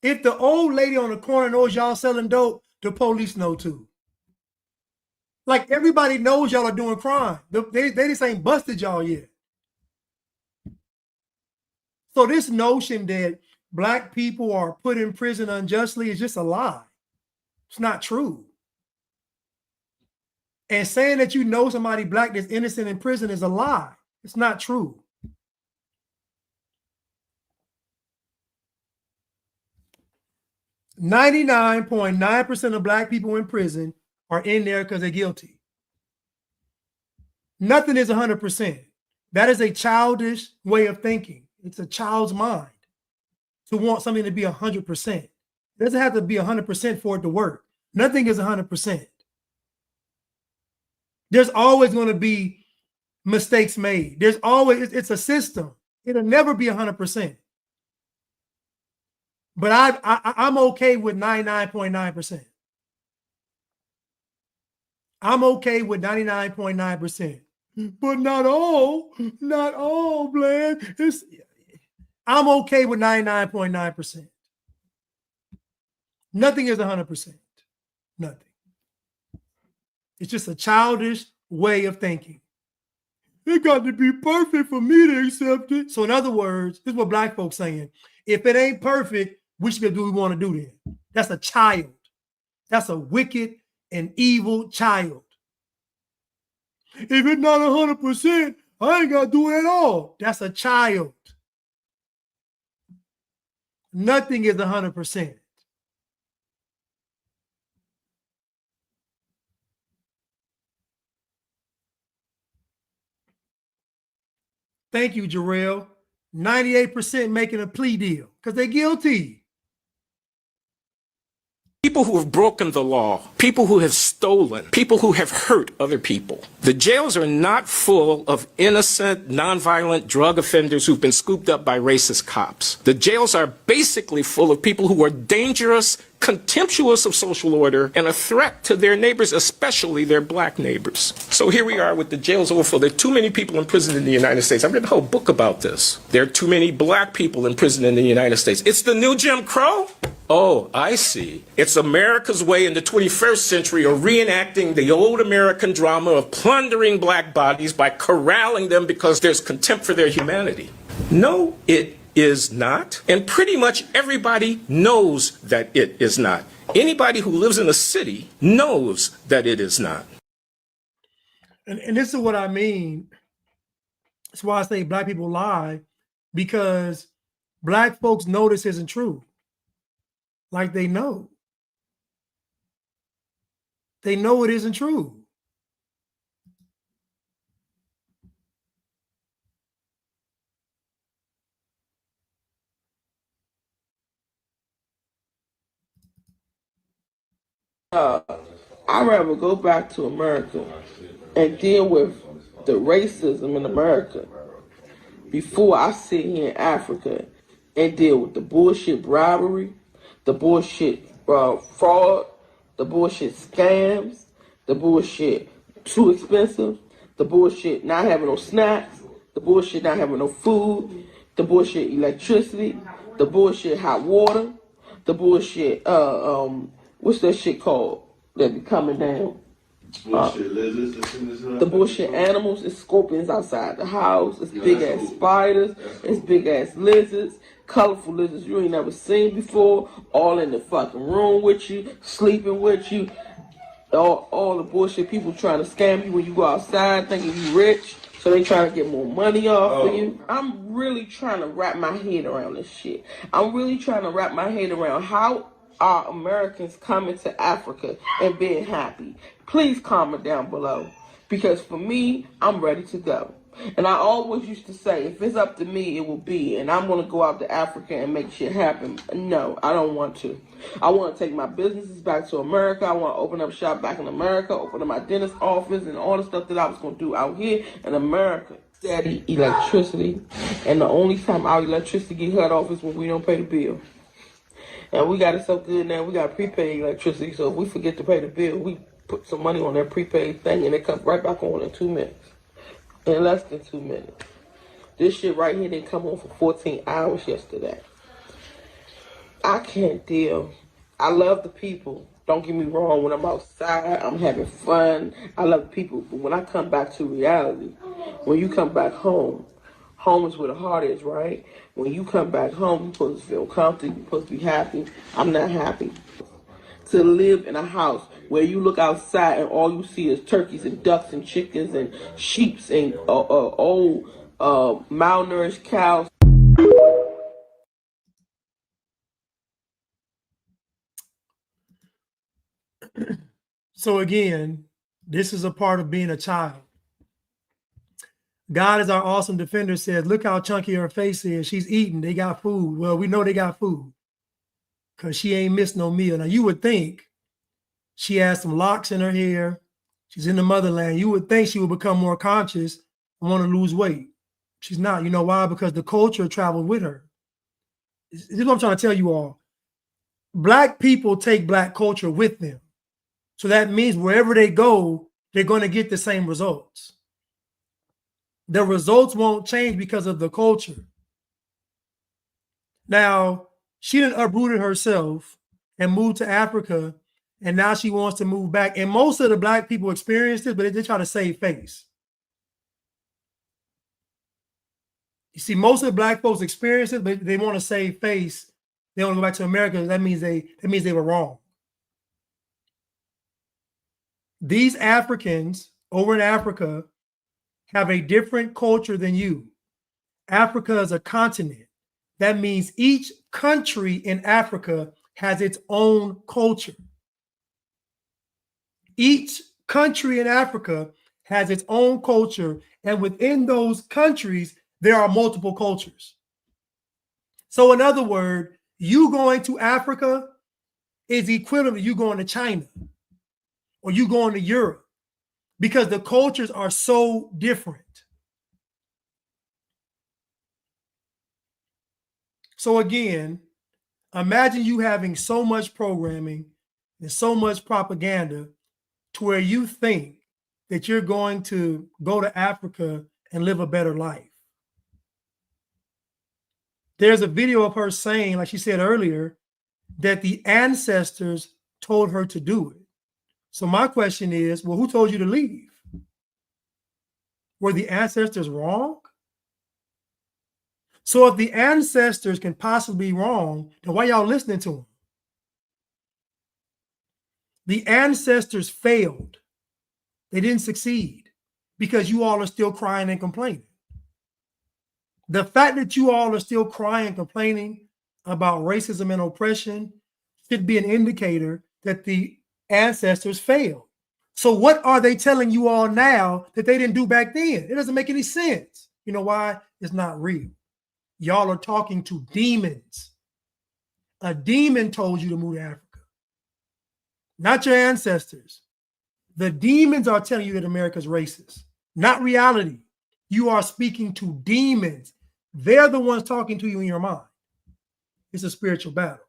If the old lady on the corner knows y'all selling dope, the police know too. Like everybody knows y'all are doing crime. They just ain't busted y'all yet. So this notion that black people are put in prison unjustly is just a lie. It's not true. And saying that you know somebody black that's innocent in prison is a lie. It's not true. .9% of black people in prison are in there because they're guilty. Nothing is 100%. That is a childish way of thinking. It's a child's mind to want something to be 100%. It doesn't have to be 100% for it to work. Nothing is 100%. There's always going to be mistakes made. There's always, it's a system. It'll never be 100%. But I'm okay with 99.9%. I'm okay with 99.9%. But not all, Bland. I'm okay with 99.9%. Nothing is 100%. Nothing. It's just a childish way of thinking. It got to be perfect for me to accept it. So in other words, this is what black folks saying. If it ain't perfect, which do we want to do then? That's a child. That's a wicked and evil child. If it's not 100%, I ain't got to do it at all. That's a child. Nothing is 100%. Thank you, Jarrell. 98% making a plea deal because they're guilty. People who have broken the law, people who have stolen, people who have hurt other people. The jails are not full of innocent, nonviolent drug offenders who've been scooped up by racist cops. The jails are basically full of people who are dangerous, contemptuous of social order, and a threat to their neighbors, especially their black neighbors. So here we are with the jails overfull. There are too many people in prison in the United States. I've written a whole book about this. There are too many black people in prison in the United States. It's the new Jim Crow? Oh, I see. It's America's way in the 21st century of reenacting the old American drama of plundering black bodies by corralling them because there's contempt for their humanity. No, it is not. And pretty much everybody knows that it is not. Anybody who lives in a city knows that it is not. And this is what I mean. That's why I say black people lie, because black folks know this isn't true. Like they know. They know it isn't true. I'd rather go back to America and deal with the racism in America before I sit here in Africa and deal with the bullshit bribery, the bullshit fraud, the bullshit scams, the bullshit too expensive, the bullshit not having no snacks, the bullshit not having no food, the bullshit electricity, the bullshit hot water, the bullshit what's that shit called that be coming down? The bullshit animals, it's scorpions outside the house, it's big ass spiders, it's big ass lizards, colorful lizards you ain't never seen before, all in the fucking room with you, sleeping with you, all the bullshit people trying to scam you when you go outside thinking you rich, so they trying to get more money off of you. I'm really trying to wrap my head around this shit. I'm really trying to wrap my head around how are Americans coming to Africa and being happy. Please comment down below, because for me, I'm ready to go. And I always used to say, if it's up to me, it will be. And I'm going to go out to Africa and make shit happen. No, I don't want to. I want to take my businesses back to America. I want to open up shop back in America, open up my dentist office, and all the stuff that I was going to do out here in America. Steady electricity. And the only time our electricity get cut off is when we don't pay the bill. And we got it so good now, we got prepaid electricity. So if we forget to pay the bill, we put some money on that prepaid thing and it comes right back on in 2 minutes. In less than 2 minutes. This shit right here didn't come on for 14 hours yesterday. I can't deal. I love the people. Don't get me wrong, when I'm outside, I'm having fun. I love the people. But when I come back to reality, when you come back home, home is where the heart is, right? When you come back home, you're supposed to feel comfortable, you're supposed to be happy. I'm not happy. To live in a house where you look outside and all you see is turkeys and ducks and chickens and sheeps and old malnourished cows. So again, this is a part of being a child. God is our awesome defender says, look how chunky her face is. She's eating. They got food. Well, we know they got food because she ain't missed no meal. Now, you would think she has some locks in her hair. She's in the motherland. You would think she would become more conscious and want to lose weight. She's not. You know why? Because the culture traveled with her. This is what I'm trying to tell you all. Black people take Black culture with them. So that means wherever they go, they're going to get the same results. The results won't change because of the culture. Now, she done uprooted herself and moved to Africa, and now she wants to move back. And most of the Black people experience this, but they try to save face. You see, most of the Black folks experience it, but they want to save face. They want to go back to America. That means they were wrong. These Africans over in Africa have a different culture than you. Africa is a continent. That means each country in Africa has its own culture. Each country in Africa has its own culture, and within those countries, there are multiple cultures. So in other words, you going to Africa is equivalent to you going to China or you going to Europe because the cultures are so different. So again, imagine you having so much programming and so much propaganda to where you think that you're going to go to Africa and live a better life. There's a video of her saying, like she said earlier, that the ancestors told her to do it. So my question is, well, who told you to leave? Were the ancestors wrong? So if the ancestors can possibly be wrong, then why y'all listening to them? The ancestors failed. They didn't succeed because you all are still crying and complaining. The fact that you all are still crying and complaining about racism and oppression should be an indicator that the ancestors failed. So what are they telling you all now that they didn't do back then? It doesn't make any sense. You know why? It's not real. Y'all are talking to demons. A demon told you to move to Africa, not your ancestors. The demons are telling you that America's racist, not reality. You are speaking to demons. They're the ones talking to you in your mind. It's a spiritual battle.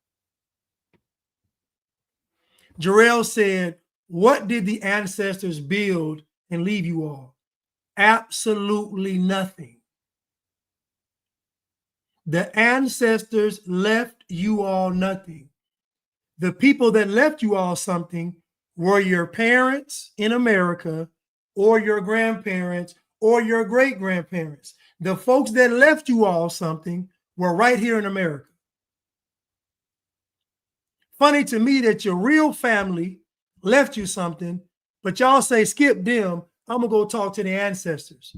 Jarrell said, what did the ancestors build and leave you all? Absolutely nothing. The ancestors left you all nothing. The people that left you all something were your parents in America, or your grandparents, or your great-grandparents. The folks that left you all something were right here in America. Funny to me that your real family left you something, but y'all say, skip them, I'm gonna go talk to the ancestors,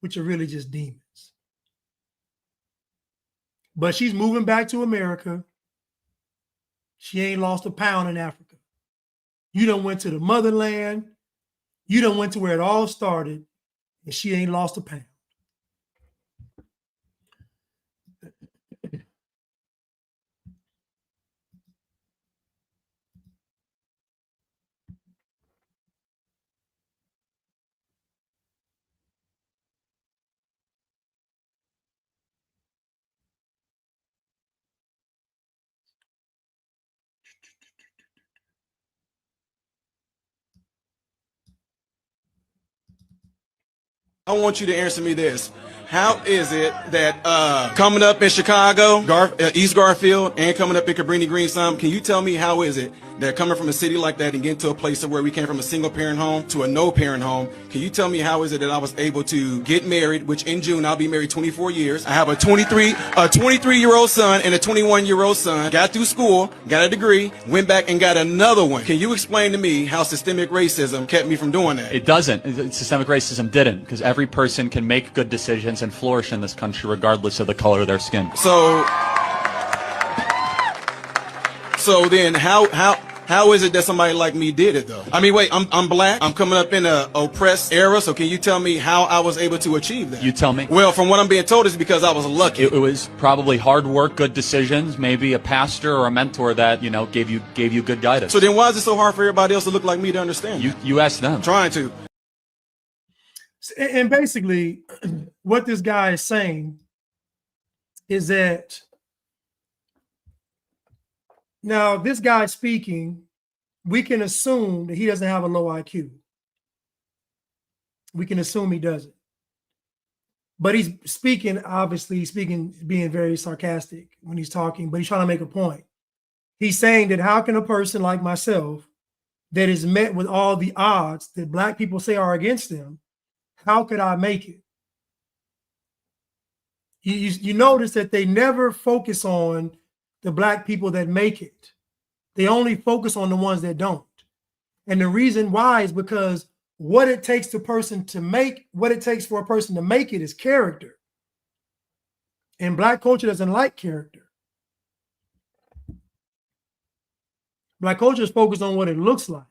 which are really just demons. But she's moving back to America. She ain't lost a pound in Africa. You done went to the motherland. You done went to where it all started, and she ain't lost a pound. I want you to answer me this. How is it that coming up in Chicago, East Garfield, and coming up in Cabrini Green, can you tell me how is it that coming from a city like that and getting to a place where we came from a single parent home to a no parent home, can you tell me how is it that I was able to get married, which in June I'll be married 24 years. I have a 23-year-old son and a 21-year-old son, got through school, got a degree, went back and got another one. Can you explain to me how systemic racism kept me from doing that? It doesn't. Systemic racism didn't, because every person can make good decisions and flourish in this country regardless of the color of their skin. So then how is it that somebody like me did it though? I mean, wait, I'm black. I'm coming up in a oppressed era. So can you tell me how I was able to achieve that? You tell me. Well, from what I'm being told, is because I was lucky. It was probably hard work, good decisions, maybe a pastor or a mentor that, gave you good guidance. So then why is it so hard for everybody else to look like me to understand? You ask them. I'm trying to. And basically, what this guy is saying is that now this guy speaking, we can assume that he doesn't have a low IQ. We can assume he doesn't. But he's speaking, obviously, being very sarcastic when he's talking, but he's trying to make a point. He's saying that how can a person like myself that is met with all the odds that Black people say are against them, how could I make it? You notice that they never focus on the Black people that make it. They only focus on the ones that don't. And the reason why is because what it takes for a person to make it is character. And Black culture doesn't like character. Black culture is focused on what it looks like.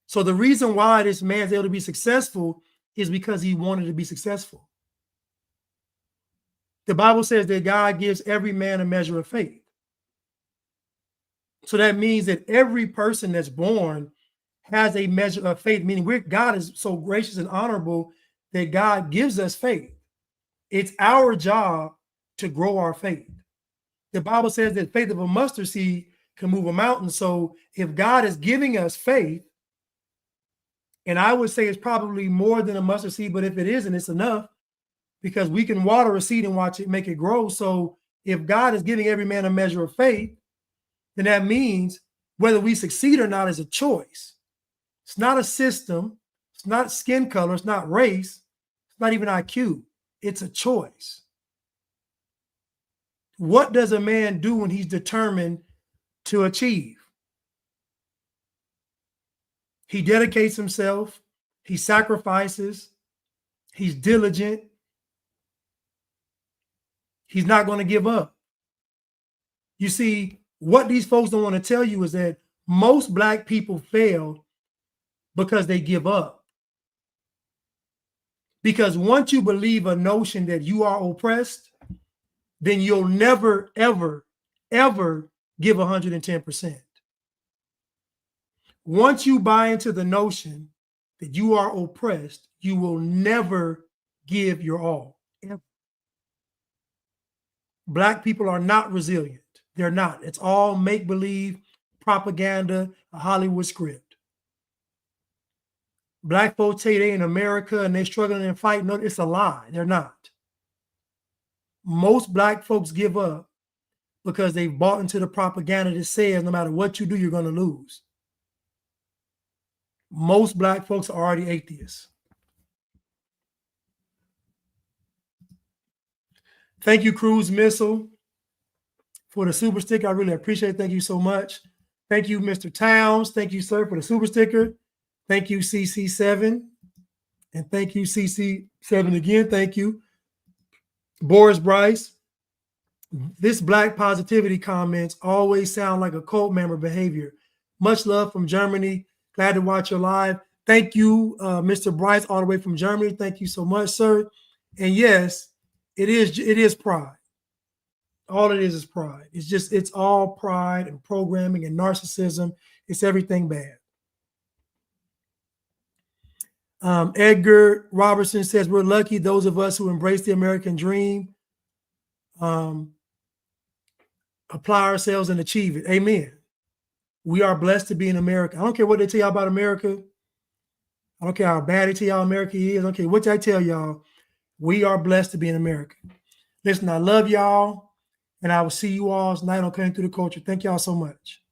So the reason why this man's able to be successful is because he wanted to be successful. The Bible says that God gives every man a measure of faith. So that means that every person that's born has a measure of faith, meaning God is so gracious and honorable that God gives us faith. It's our job to grow our faith. The Bible says that faith of a mustard seed can move a mountain. So if God is giving us faith, and I would say it's probably more than a mustard seed, but if it isn't, it's enough, because we can water a seed and watch it make it grow. So if God is giving every man a measure of faith, then that means whether we succeed or not is a choice. It's not a system. It's not skin color. It's not race. It's not even IQ. It's a choice. What does a man do when he's determined to achieve? He dedicates himself. He sacrifices. He's diligent. He's not going to give up. You see, what these folks don't want to tell you is that Most Black people fail because they give up. Because once you believe a notion that you are oppressed, then you'll never, ever, ever give 110%. Once you buy into the notion that you are oppressed, you will never give your all. Ever. Black people are not resilient. They're not. It's all make-believe, propaganda, a Hollywood script. Black folks say they in America and they struggling and fighting. No, it's a lie. They're not. Most Black folks give up because they've bought into the propaganda that says no matter what you do, you're going to lose. Most Black folks are already atheists. Thank you, Cruise Missile, for the super sticker. I really appreciate it. Thank you so much. Thank you, Mr. Towns. Thank you, sir, for the super sticker. Thank you, CC7. And thank you, CC7 again. Thank you. Boris Bryce. This Black positivity comments always sound like a cult member behavior. Much love from Germany. Glad to watch your live. Thank you, Mr. Bryce, all the way from Germany. Thank you so much, sir. And yes, it is pride. All it is pride. It's all pride and programming and narcissism. It's everything bad. Edgar Robertson says, we're lucky, those of us who embrace the American dream, apply ourselves and achieve it. Amen. We are blessed to be in America. I don't care what they tell y'all about America. I don't care how bad they tell y'all America is. I don't care what I tell y'all. We are blessed to be in America. Listen, I love y'all, and I will see you all tonight on Cutting Through the Culture. Thank y'all so much.